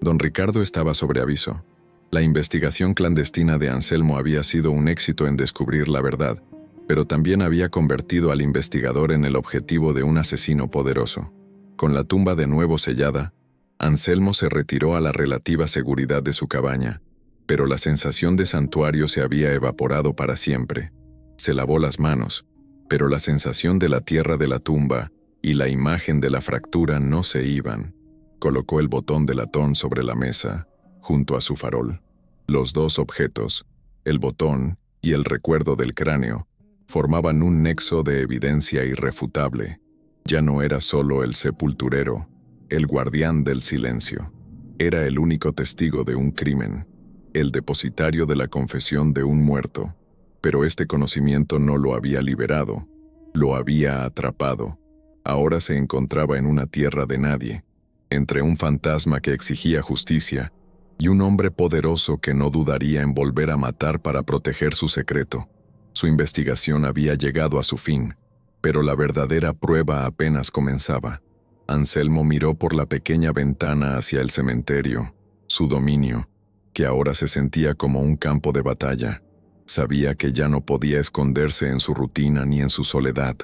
Don Ricardo estaba sobre aviso. La investigación clandestina de Anselmo había sido un éxito en descubrir la verdad, pero también había convertido al investigador en el objetivo de un asesino poderoso. Con la tumba de nuevo sellada, Anselmo se retiró a la relativa seguridad de su cabaña, pero la sensación de santuario se había evaporado para siempre. Se lavó las manos, pero la sensación de la tierra de la tumba y la imagen de la fractura no se iban. Colocó el botón de latón sobre la mesa, junto a su farol. Los dos objetos, el botón y el recuerdo del cráneo, formaban un nexo de evidencia irrefutable. Ya no era solo el sepulturero, el guardián del silencio. Era el único testigo de un crimen, el depositario de la confesión de un muerto. Pero este conocimiento no lo había liberado, lo había atrapado. Ahora se encontraba en una tierra de nadie, entre un fantasma que exigía justicia y un hombre poderoso que no dudaría en volver a matar para proteger su secreto. Su investigación había llegado a su fin, pero la verdadera prueba apenas comenzaba. Anselmo miró por la pequeña ventana hacia el cementerio, su dominio, que ahora se sentía como un campo de batalla. Sabía que ya no podía esconderse en su rutina ni en su soledad.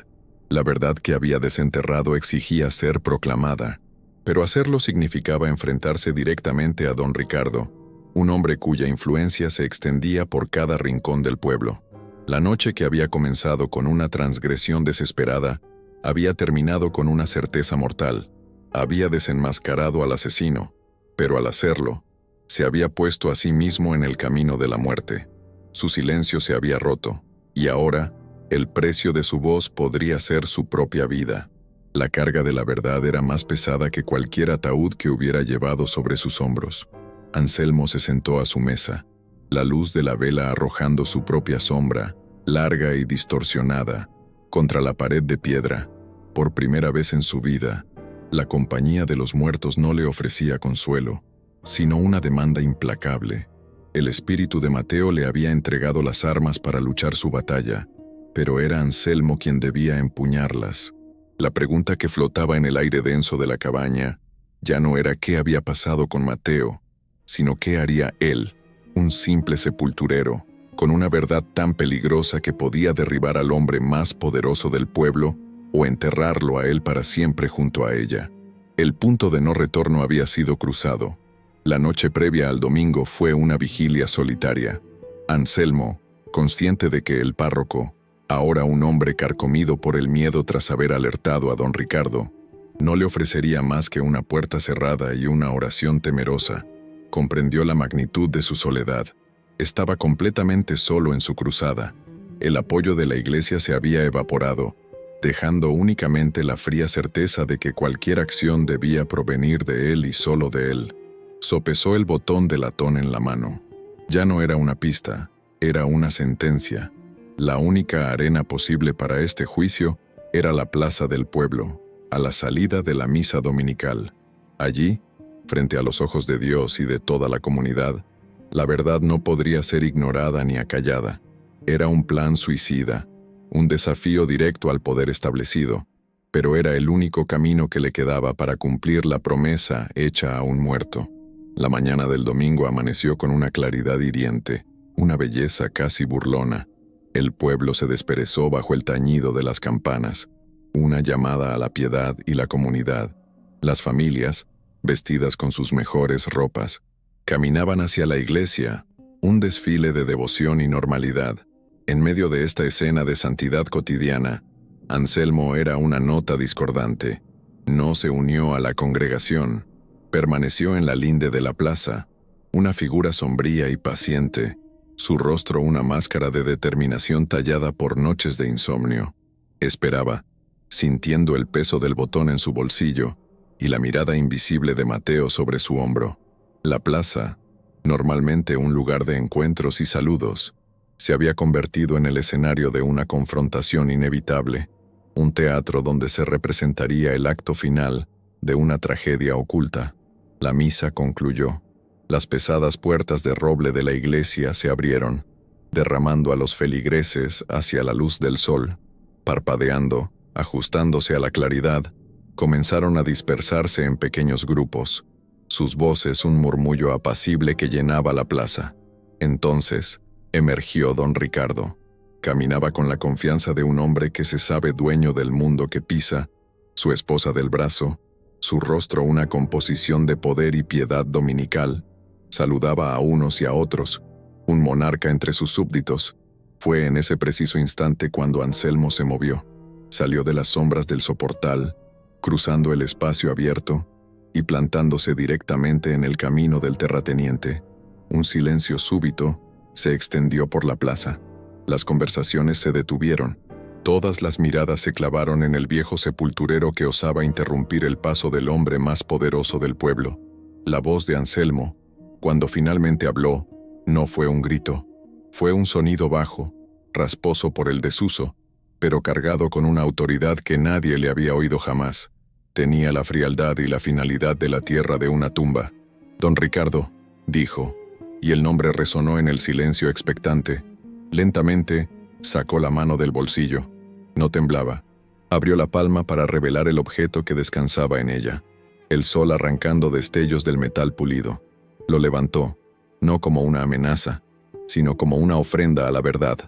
La verdad que había desenterrado exigía ser proclamada, pero hacerlo significaba enfrentarse directamente a don Ricardo, un hombre cuya influencia se extendía por cada rincón del pueblo. La noche que había comenzado con una transgresión desesperada, había terminado con una certeza mortal. Había desenmascarado al asesino, pero al hacerlo, se había puesto a sí mismo en el camino de la muerte. Su silencio se había roto, y ahora, el precio de su voz podría ser su propia vida. La carga de la verdad era más pesada que cualquier ataúd que hubiera llevado sobre sus hombros. Anselmo se sentó a su mesa, la luz de la vela arrojando su propia sombra, larga y distorsionada, contra la pared de piedra. Por primera vez en su vida, la compañía de los muertos no le ofrecía consuelo, sino una demanda implacable. El espíritu de Mateo le había entregado las armas para luchar su batalla, pero era Anselmo quien debía empuñarlas. La pregunta que flotaba en el aire denso de la cabaña ya no era qué había pasado con Mateo, sino qué haría él, un simple sepulturero, con una verdad tan peligrosa que podía derribar al hombre más poderoso del pueblo o enterrarlo a él para siempre junto a ella. El punto de no retorno había sido cruzado. La noche previa al domingo fue una vigilia solitaria. Anselmo, consciente de que el párroco, ahora un hombre carcomido por el miedo tras haber alertado a don Ricardo, no le ofrecería más que una puerta cerrada y una oración temerosa, comprendió la magnitud de su soledad. Estaba completamente solo en su cruzada. El apoyo de la iglesia se había evaporado, dejando únicamente la fría certeza de que cualquier acción debía provenir de él y solo de él. Sopesó el botón de latón en la mano. Ya no era una pista, era una sentencia. La única arena posible para este juicio era la plaza del pueblo, a la salida de la misa dominical. Allí, frente a los ojos de Dios y de toda la comunidad, la verdad no podría ser ignorada ni acallada. Era un plan suicida, un desafío directo al poder establecido, pero era el único camino que le quedaba para cumplir la promesa hecha a un muerto. La mañana del domingo amaneció con una claridad hiriente, una belleza casi burlona. El pueblo se desperezó bajo el tañido de las campanas, una llamada a la piedad y la comunidad. Las familias, vestidas con sus mejores ropas. Caminaban hacia la iglesia, un desfile de devoción y normalidad. En medio de esta escena de santidad cotidiana, Anselmo era una nota discordante. No se unió a la congregación, permaneció en la linde de la plaza, una figura sombría y paciente, su rostro una máscara de determinación tallada por noches de insomnio. Esperaba, sintiendo el peso del botón en su bolsillo y la mirada invisible de Mateo sobre su hombro. La plaza, normalmente un lugar de encuentros y saludos, se había convertido en el escenario de una confrontación inevitable, un teatro donde se representaría el acto final de una tragedia oculta. La misa concluyó. Las pesadas puertas de roble de la iglesia se abrieron, derramando a los feligreses hacia la luz del sol. Parpadeando, ajustándose a la claridad, comenzaron a dispersarse en pequeños grupos, sus voces un murmullo apacible que llenaba la plaza. Entonces, emergió don Ricardo. Caminaba con la confianza de un hombre que se sabe dueño del mundo que pisa, su esposa del brazo, su rostro una composición de poder y piedad dominical. Saludaba a unos y a otros, un monarca entre sus súbditos. Fue en ese preciso instante cuando Anselmo se movió. Salió de las sombras del soportal, cruzando el espacio abierto y plantándose directamente en el camino del terrateniente. Un silencio súbito se extendió por la plaza. Las conversaciones se detuvieron. Todas las miradas se clavaron en el viejo sepulturero que osaba interrumpir el paso del hombre más poderoso del pueblo. La voz de Anselmo, cuando finalmente habló, no fue un grito. Fue un sonido bajo, rasposo por el desuso, pero cargado con una autoridad que nadie le había oído jamás. Tenía la frialdad y la finalidad de la tierra de una tumba. Don Ricardo, dijo, y el nombre resonó en el silencio expectante. Lentamente, sacó la mano del bolsillo. No temblaba. Abrió la palma para revelar el objeto que descansaba en ella. El sol arrancando destellos del metal pulido. Lo levantó, no como una amenaza, sino como una ofrenda a la verdad.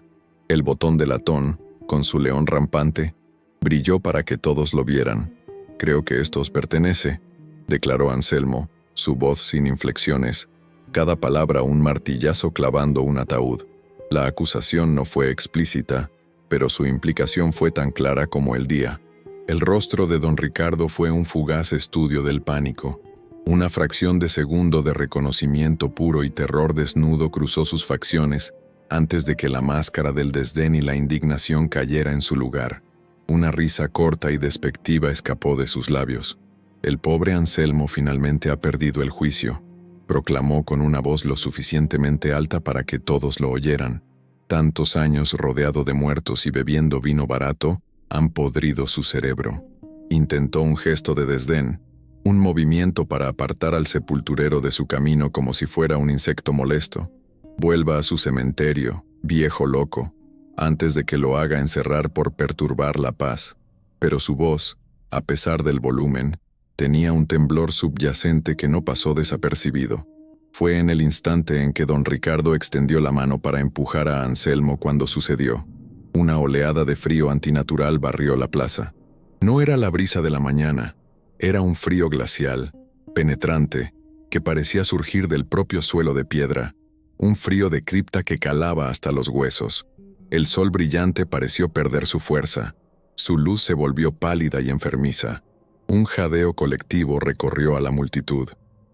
El botón de latón, con su león rampante, brilló para que todos lo vieran. «Creo que esto os pertenece», declaró Anselmo, su voz sin inflexiones, cada palabra un martillazo clavando un ataúd. La acusación no fue explícita, pero su implicación fue tan clara como el día. El rostro de don Ricardo fue un fugaz estudio del pánico. Una fracción de segundo de reconocimiento puro y terror desnudo cruzó sus facciones antes de que la máscara del desdén y la indignación cayera en su lugar. Una risa corta y despectiva escapó de sus labios. «El pobre Anselmo finalmente ha perdido el juicio», proclamó con una voz lo suficientemente alta para que todos lo oyeran. «Tantos años rodeado de muertos y bebiendo vino barato han podrido su cerebro». Intentó un gesto de desdén, un movimiento para apartar al sepulturero de su camino como si fuera un insecto molesto. «Vuelva a su cementerio, viejo loco, antes de que lo haga encerrar por perturbar la paz». Pero su voz, a pesar del volumen, tenía un temblor subyacente que no pasó desapercibido. Fue en el instante en que don Ricardo extendió la mano para empujar a Anselmo cuando sucedió. Una oleada de frío antinatural barrió la plaza. No era la brisa de la mañana, era un frío glacial, penetrante, que parecía surgir del propio suelo de piedra, un frío de cripta que calaba hasta los huesos. El sol brillante pareció perder su fuerza, su luz se volvió pálida y enfermiza. Un jadeo colectivo recorrió a la multitud,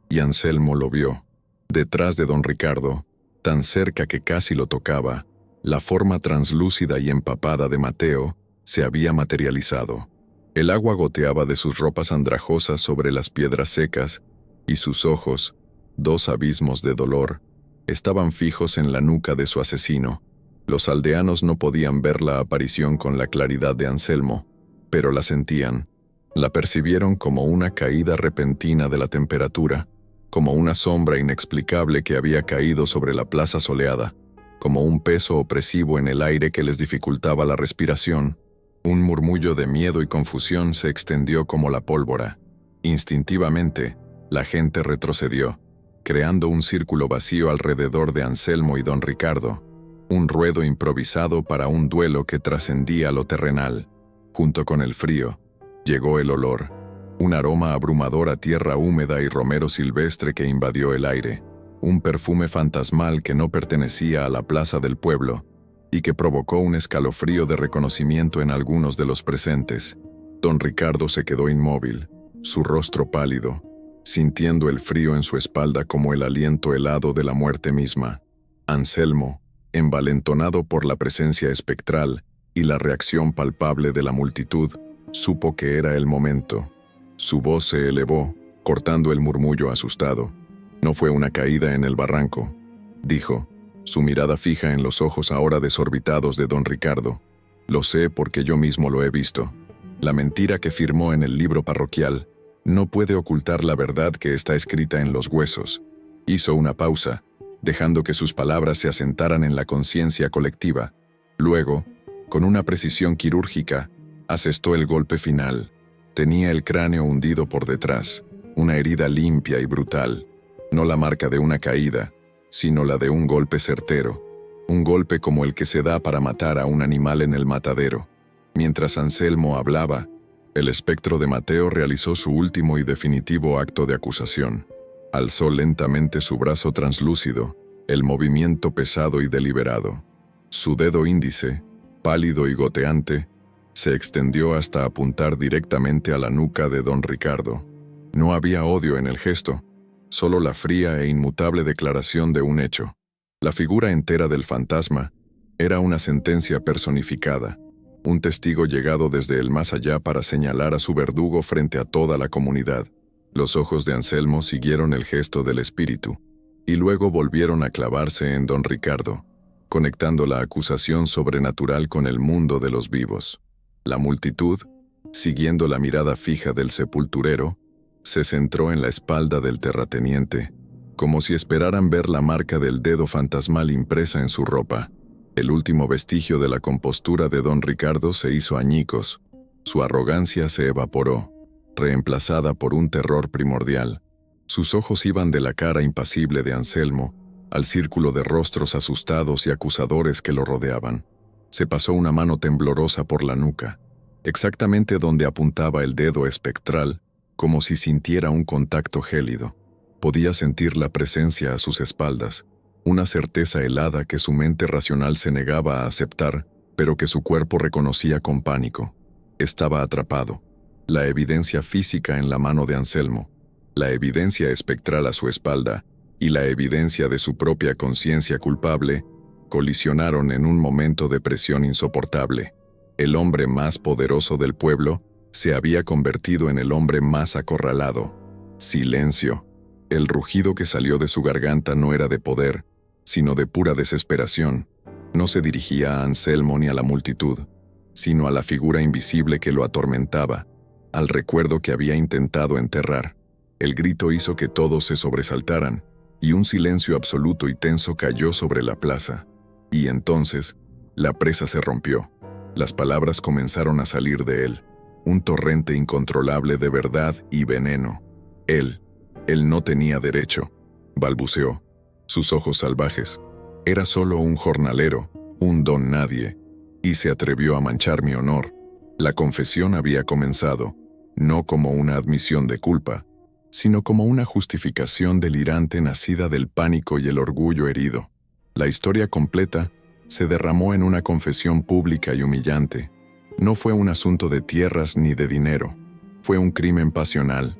y Anselmo lo vio. Detrás de don Ricardo, tan cerca que casi lo tocaba, la forma translúcida y empapada de Mateo se había materializado. El agua goteaba de sus ropas andrajosas sobre las piedras secas, y sus ojos, dos abismos de dolor, estaban fijos en la nuca de su asesino. Los aldeanos no podían ver la aparición con la claridad de Anselmo, pero la sentían. La percibieron como una caída repentina de la temperatura, como una sombra inexplicable que había caído sobre la plaza soleada, como un peso opresivo en el aire que les dificultaba la respiración. Un murmullo de miedo y confusión se extendió como la pólvora. Instintivamente, la gente retrocedió, creando un círculo vacío alrededor de Anselmo y don Ricardo, un ruedo improvisado para un duelo que trascendía lo terrenal. Junto con el frío, llegó el olor. Un aroma abrumador a tierra húmeda y romero silvestre que invadió el aire. Un perfume fantasmal que no pertenecía a la plaza del pueblo y que provocó un escalofrío de reconocimiento en algunos de los presentes. Don Ricardo se quedó inmóvil, su rostro pálido, sintiendo el frío en su espalda como el aliento helado de la muerte misma. Anselmo, envalentonado por la presencia espectral y la reacción palpable de la multitud, supo que era el momento. Su voz se elevó, cortando el murmullo asustado. No fue una caída en el barranco, dijo, su mirada fija en los ojos ahora desorbitados de don Ricardo. Lo sé porque yo mismo lo he visto. La mentira que firmó en el libro parroquial no puede ocultar la verdad que está escrita en los huesos. Hizo una pausa, dejando que sus palabras se asentaran en la conciencia colectiva. Luego, con una precisión quirúrgica, asestó el golpe final. Tenía el cráneo hundido por detrás, una herida limpia y brutal, no la marca de una caída, sino la de un golpe certero, un golpe como el que se da para matar a un animal en el matadero. Mientras Anselmo hablaba, el espectro de Mateo realizó su último y definitivo acto de acusación. Alzó lentamente su brazo translúcido, el movimiento pesado y deliberado. Su dedo índice, pálido y goteante, se extendió hasta apuntar directamente a la nuca de don Ricardo. No había odio en el gesto, solo la fría e inmutable declaración de un hecho. La figura entera del fantasma era una sentencia personificada, un testigo llegado desde el más allá para señalar a su verdugo frente a toda la comunidad. Los ojos de Anselmo siguieron el gesto del espíritu, y luego volvieron a clavarse en don Ricardo, conectando la acusación sobrenatural con el mundo de los vivos. La multitud, siguiendo la mirada fija del sepulturero, se centró en la espalda del terrateniente, como si esperaran ver la marca del dedo fantasmal impresa en su ropa. El último vestigio de la compostura de don Ricardo se hizo añicos. Su arrogancia se evaporó, reemplazada por un terror primordial. Sus ojos iban de la cara impasible de Anselmo al círculo de rostros asustados y acusadores que lo rodeaban. Se pasó una mano temblorosa por la nuca, exactamente donde apuntaba el dedo espectral, como si sintiera un contacto gélido. Podía sentir la presencia a sus espaldas, una certeza helada que su mente racional se negaba a aceptar, pero que su cuerpo reconocía con pánico. Estaba atrapado. La evidencia física en la mano de Anselmo, la evidencia espectral a su espalda y la evidencia de su propia conciencia culpable colisionaron en un momento de presión insoportable. El hombre más poderoso del pueblo se había convertido en el hombre más acorralado. Silencio. El rugido que salió de su garganta no era de poder, sino de pura desesperación. No se dirigía a Anselmo ni a la multitud, sino a la figura invisible que lo atormentaba, al recuerdo que había intentado enterrar. El grito hizo que todos se sobresaltaran, y un silencio absoluto y tenso cayó sobre la plaza. Y entonces, la presa se rompió. Las palabras comenzaron a salir de él, un torrente incontrolable de verdad y veneno. Él no tenía derecho, balbuceó, sus ojos salvajes. Era solo un jornalero, un don nadie, y se atrevió a manchar mi honor. La confesión había comenzado, no como una admisión de culpa, sino como una justificación delirante nacida del pánico y el orgullo herido. La historia completa se derramó en una confesión pública y humillante. No fue un asunto de tierras ni de dinero, fue un crimen pasional.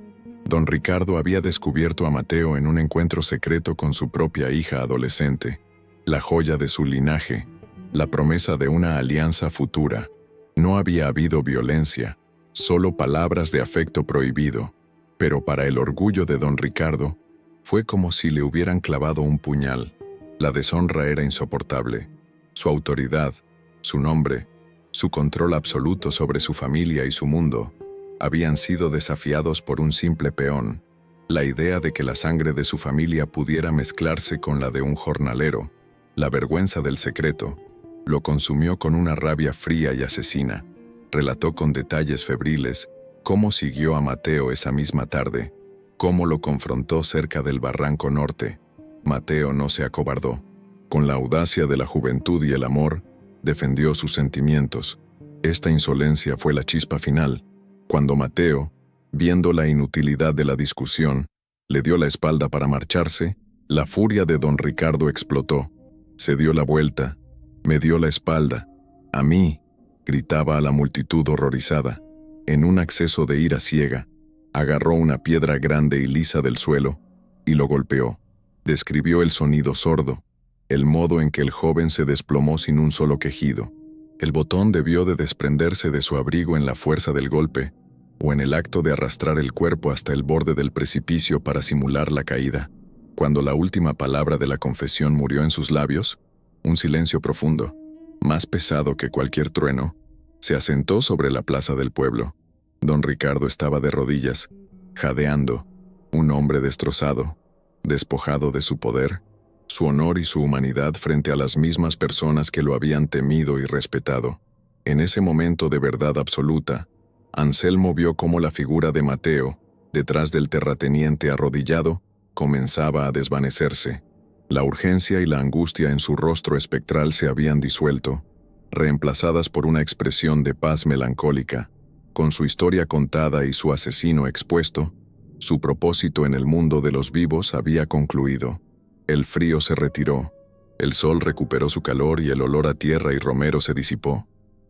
Don Ricardo había descubierto a Mateo en un encuentro secreto con su propia hija adolescente, la joya de su linaje, la promesa de una alianza futura. No había habido violencia, solo palabras de afecto prohibido, pero para el orgullo de don Ricardo, fue como si le hubieran clavado un puñal. La deshonra era insoportable. Su autoridad, su nombre, su control absoluto sobre su familia y su mundo, habían sido desafiados por un simple peón. La idea de que la sangre de su familia pudiera mezclarse con la de un jornalero, la vergüenza del secreto, lo consumió con una rabia fría y asesina. Relató con detalles febriles cómo siguió a Mateo esa misma tarde, cómo lo confrontó cerca del barranco norte. Mateo no se acobardó. Con la audacia de la juventud y el amor, defendió sus sentimientos. Esta insolencia fue la chispa final, cuando Mateo, Viendo la inutilidad de la discusión, le dio la espalda para marcharse. La furia de don Ricardo explotó. Se dio la vuelta. Me dio la espalda. A mí, gritaba a la multitud horrorizada. En un acceso de ira ciega, agarró una piedra grande y lisa del suelo y lo golpeó. Describió el sonido sordo, el modo en que el joven se desplomó sin un solo quejido. El botón debió de desprenderse de su abrigo en la fuerza del golpe, o en el acto de arrastrar el cuerpo hasta el borde del precipicio para simular la caída. Cuando la última palabra de la confesión murió en sus labios, un silencio profundo, más pesado que cualquier trueno, se asentó sobre la plaza del pueblo. Don Ricardo estaba de rodillas, jadeando, un hombre destrozado, despojado de su poder, su honor y su humanidad frente a las mismas personas que lo habían temido y respetado. En ese momento de verdad absoluta, Anselmo vio cómo la figura de Mateo, detrás del terrateniente arrodillado, comenzaba a desvanecerse. La urgencia y la angustia en su rostro espectral se habían disuelto, reemplazadas por una expresión de paz melancólica. Con su historia contada y su asesino expuesto, su propósito en el mundo de los vivos había concluido. El frío se retiró, el sol recuperó su calor y el olor a tierra y romero se disipó,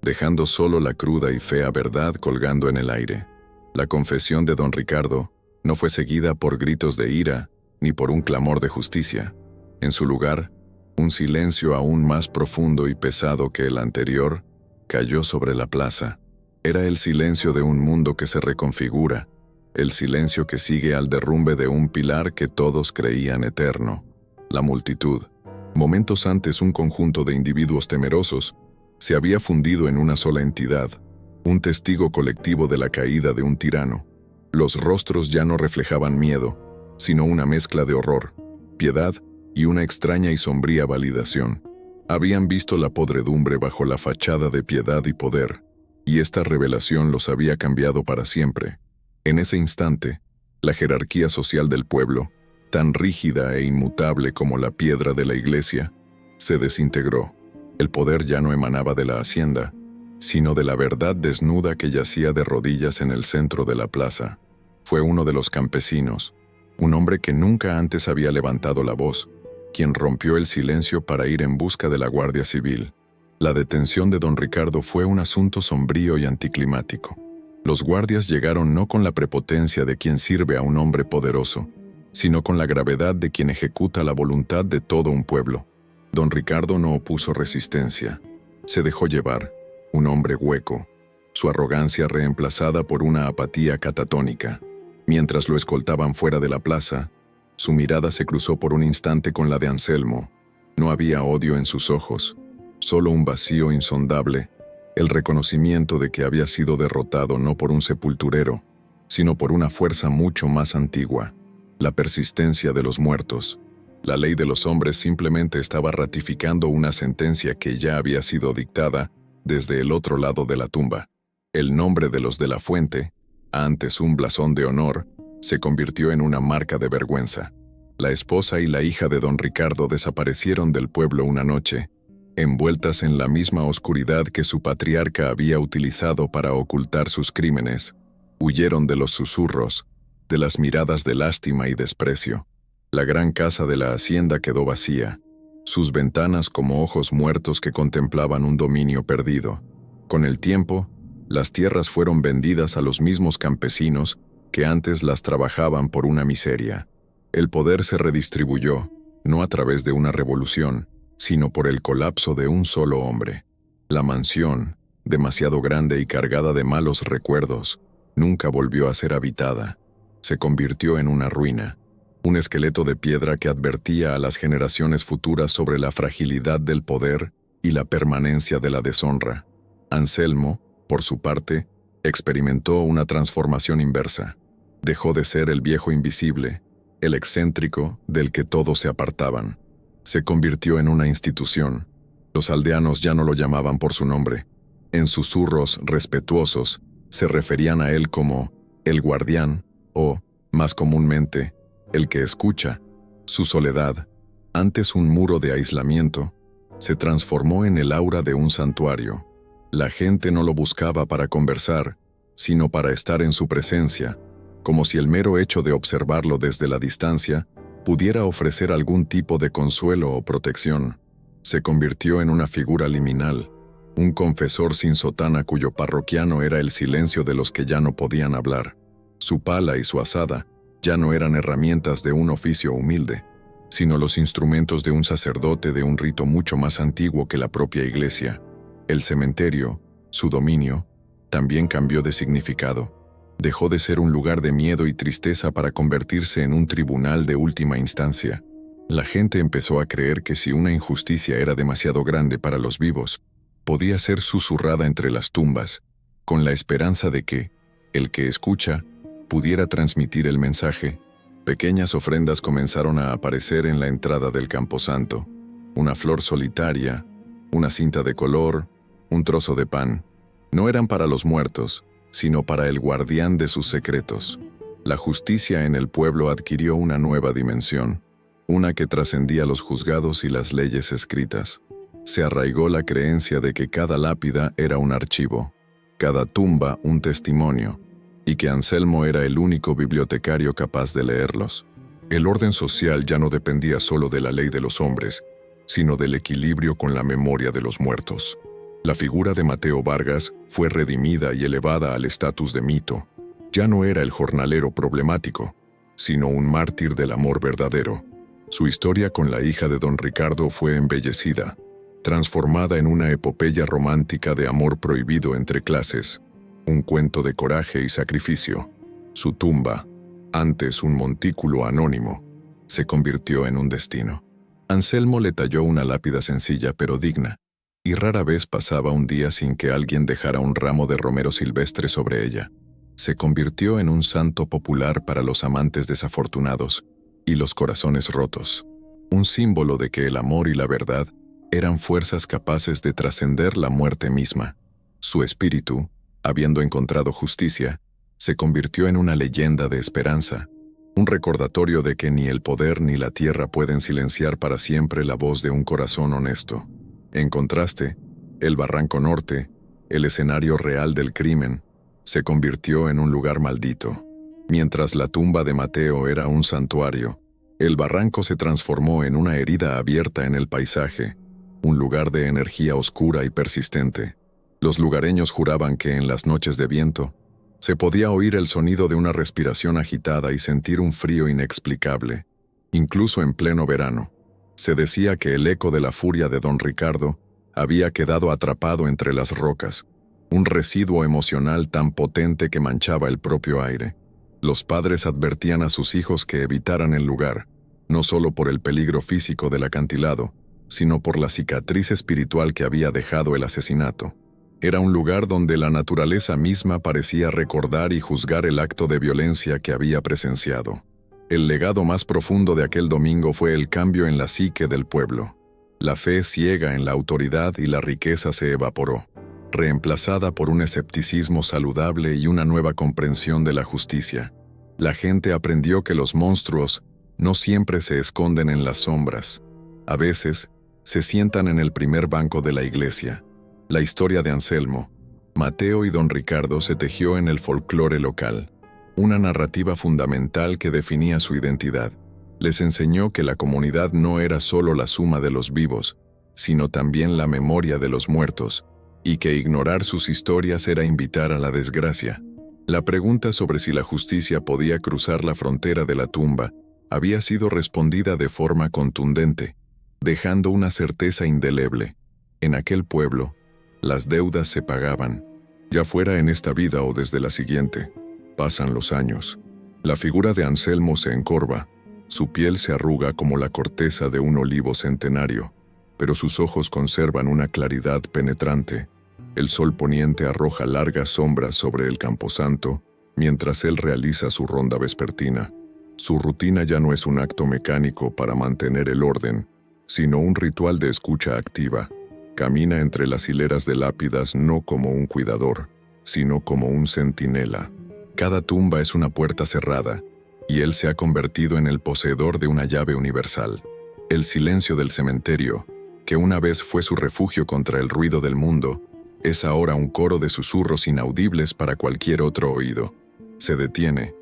dejando solo la cruda y fea verdad colgando en el aire. La confesión de don Ricardo no fue seguida por gritos de ira ni por un clamor de justicia. En su lugar, un silencio aún más profundo y pesado que el anterior cayó sobre la plaza. Era el silencio de un mundo que se reconfigura, el silencio que sigue al derrumbe de un pilar que todos creían eterno. La multitud, momentos antes un conjunto de individuos temerosos, se había fundido en una sola entidad, un testigo colectivo de la caída de un tirano. Los rostros ya no reflejaban miedo, sino una mezcla de horror, piedad y una extraña y sombría validación. Habían visto la podredumbre bajo la fachada de piedad y poder, y esta revelación los había cambiado para siempre. En ese instante, la jerarquía social del pueblo, tan rígida e inmutable como la piedra de la iglesia, se desintegró. El poder ya no emanaba de la hacienda, sino de la verdad desnuda que yacía de rodillas en el centro de la plaza. Fue uno de los campesinos, un hombre que nunca antes había levantado la voz, quien rompió el silencio para ir en busca de la Guardia Civil. La detención de don Ricardo fue un asunto sombrío y anticlimático. Los guardias llegaron no con la prepotencia de quien sirve a un hombre poderoso, sino con la gravedad de quien ejecuta la voluntad de todo un pueblo. Don Ricardo no opuso resistencia. Se dejó llevar, un hombre hueco, su arrogancia reemplazada por una apatía catatónica. Mientras lo escoltaban fuera de la plaza, su mirada se cruzó por un instante con la de Anselmo. No había odio en sus ojos, solo un vacío insondable, el reconocimiento de que había sido derrotado no por un sepulturero, sino por una fuerza mucho más antigua, la persistencia de los muertos. La ley de los hombres simplemente estaba ratificando una sentencia que ya había sido dictada desde el otro lado de la tumba. El nombre de los de la fuente, antes un blasón de honor, se convirtió en una marca de vergüenza. La esposa y la hija de don Ricardo desaparecieron del pueblo una noche, envueltas en la misma oscuridad que su patriarca había utilizado para ocultar sus crímenes. Huyeron de los susurros, de las miradas de lástima y desprecio. La gran casa de la hacienda quedó vacía, sus ventanas como ojos muertos que contemplaban un dominio perdido. Con el tiempo, las tierras fueron vendidas a los mismos campesinos que antes las trabajaban por una miseria. El poder se redistribuyó, no a través de una revolución, sino por el colapso de un solo hombre. La mansión, demasiado grande y cargada de malos recuerdos, nunca volvió a ser habitada. Se convirtió en una ruina, un esqueleto de piedra que advertía a las generaciones futuras sobre la fragilidad del poder y la permanencia de la deshonra. Anselmo, por su parte, experimentó una transformación inversa. Dejó de ser el viejo invisible, el excéntrico del que todos se apartaban. Se convirtió en una institución. Los aldeanos ya no lo llamaban por su nombre. En susurros respetuosos, se referían a él como el guardián o, más comúnmente, el que escucha. Su soledad, antes un muro de aislamiento, se transformó en el aura de un santuario. La gente no lo buscaba para conversar, sino para estar en su presencia, como si el mero hecho de observarlo desde la distancia pudiera ofrecer algún tipo de consuelo o protección. Se convirtió en una figura liminal, un confesor sin sotana cuyo parroquiano era el silencio de los que ya no podían hablar. Su pala y su azada ya no eran herramientas de un oficio humilde, sino los instrumentos de un sacerdote de un rito mucho más antiguo que la propia iglesia. El cementerio, su dominio, también cambió de significado. Dejó de ser un lugar de miedo y tristeza para convertirse en un tribunal de última instancia. La gente empezó a creer que si una injusticia era demasiado grande para los vivos, podía ser susurrada entre las tumbas, con la esperanza de que, el que escucha, pudiera transmitir el mensaje. Pequeñas ofrendas comenzaron a aparecer en la entrada del camposanto. Una flor solitaria, una cinta de color, un trozo de pan. No eran para los muertos, sino para el guardián de sus secretos. La justicia en el pueblo adquirió una nueva dimensión, una que trascendía los juzgados y las leyes escritas. Se arraigó la creencia de que cada lápida era un archivo, cada tumba un testimonio, y que Anselmo era el único bibliotecario capaz de leerlos. El orden social ya no dependía solo de la ley de los hombres, sino del equilibrio con la memoria de los muertos. La figura de Mateo Vargas fue redimida y elevada al estatus de mito. Ya no era el jornalero problemático, sino un mártir del amor verdadero. Su historia con la hija de don Ricardo fue embellecida, transformada en una epopeya romántica de amor prohibido entre clases, un cuento de coraje y sacrificio. Su tumba, antes un montículo anónimo, se convirtió en un destino. Anselmo le talló una lápida sencilla pero digna, y rara vez pasaba un día sin que alguien dejara un ramo de romero silvestre sobre ella. Se convirtió en un santo popular para los amantes desafortunados y los corazones rotos, un símbolo de que el amor y la verdad eran fuerzas capaces de trascender la muerte misma. Su espíritu, habiendo encontrado justicia, se convirtió en una leyenda de esperanza, un recordatorio de que ni el poder ni la tierra pueden silenciar para siempre la voz de un corazón honesto. En contraste, el Barranco Norte, el escenario real del crimen, se convirtió en un lugar maldito. Mientras la tumba de Mateo era un santuario, el barranco se transformó en una herida abierta en el paisaje, un lugar de energía oscura y persistente. Los lugareños juraban que en las noches de viento se podía oír el sonido de una respiración agitada y sentir un frío inexplicable, incluso en pleno verano. Se decía que el eco de la furia de don Ricardo había quedado atrapado entre las rocas, un residuo emocional tan potente que manchaba el propio aire. Los padres advertían a sus hijos que evitaran el lugar, no solo por el peligro físico del acantilado, sino por la cicatriz espiritual que había dejado el asesinato. Era un lugar donde la naturaleza misma parecía recordar y juzgar el acto de violencia que había presenciado. El legado más profundo de aquel domingo fue el cambio en la psique del pueblo. La fe ciega en la autoridad y la riqueza se evaporó, reemplazada por un escepticismo saludable y una nueva comprensión de la justicia. La gente aprendió que los monstruos no siempre se esconden en las sombras. A veces, se sientan en el primer banco de la iglesia. La historia de Anselmo, Mateo y don Ricardo se tejió en el folclore local, una narrativa fundamental que definía su identidad. Les enseñó que la comunidad no era solo la suma de los vivos, sino también la memoria de los muertos, y que ignorar sus historias era invitar a la desgracia. La pregunta sobre si la justicia podía cruzar la frontera de la tumba había sido respondida de forma contundente, dejando una certeza indeleble. En aquel pueblo, las deudas se pagaban, ya fuera en esta vida o desde la siguiente. Pasan los años. La figura de Anselmo se encorva, su piel se arruga como la corteza de un olivo centenario, pero sus ojos conservan una claridad penetrante. El sol poniente arroja largas sombras sobre el camposanto, mientras él realiza su ronda vespertina. Su rutina ya no es un acto mecánico para mantener el orden, sino un ritual de escucha activa. Camina entre las hileras de lápidas no como un cuidador, sino como un centinela. Cada tumba es una puerta cerrada, y él se ha convertido en el poseedor de una llave universal. El silencio del cementerio, que una vez fue su refugio contra el ruido del mundo, es ahora un coro de susurros inaudibles para cualquier otro oído. Se detiene,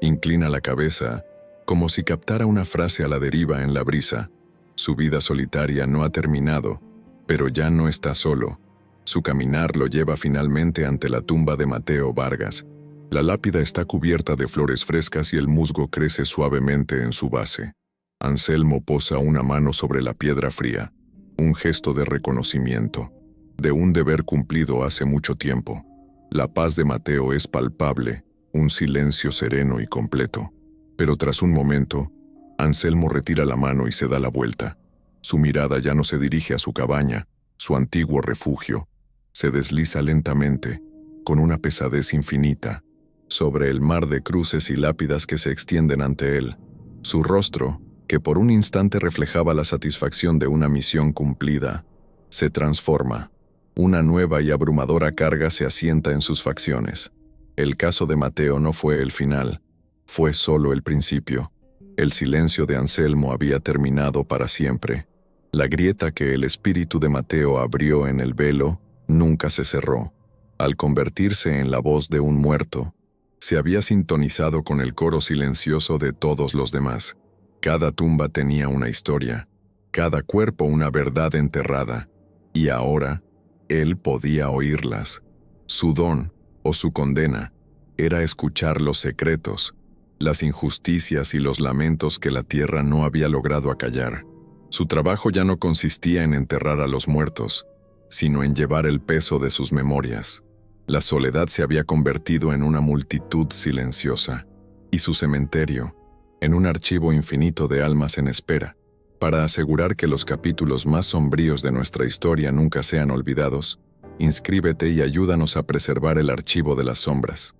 Inclina la cabeza, como si captara una frase a la deriva en la brisa. Su vida solitaria no ha terminado, pero ya no está solo. Su caminar lo lleva finalmente ante la tumba de Mateo Vargas. La lápida está cubierta de flores frescas y el musgo crece suavemente en su base. Anselmo posa una mano sobre la piedra fría, un gesto de reconocimiento, de un deber cumplido hace mucho tiempo. La paz de Mateo es palpable, un silencio sereno y completo. Pero tras un momento, Anselmo retira la mano y se da la vuelta. Su mirada ya no se dirige a su cabaña, su antiguo refugio. Se desliza lentamente, con una pesadez infinita, sobre el mar de cruces y lápidas que se extienden ante él. Su rostro, que por un instante reflejaba la satisfacción de una misión cumplida, se transforma. Una nueva y abrumadora carga se asienta en sus facciones. El caso de Mateo no fue el final, fue solo el principio. El silencio de Anselmo había terminado para siempre. La grieta que el espíritu de Mateo abrió en el velo nunca se cerró. Al convertirse en la voz de un muerto, se había sintonizado con el coro silencioso de todos los demás. Cada tumba tenía una historia, cada cuerpo una verdad enterrada, y ahora él podía oírlas. Su don, o su condena, era escuchar los secretos, las injusticias y los lamentos que la tierra no había logrado acallar. Su trabajo ya no consistía en enterrar a los muertos, sino en llevar el peso de sus memorias. La soledad se había convertido en una multitud silenciosa, y su cementerio, en un archivo infinito de almas en espera. Para asegurar que los capítulos más sombríos de nuestra historia nunca sean olvidados, inscríbete y ayúdanos a preservar el archivo de las sombras.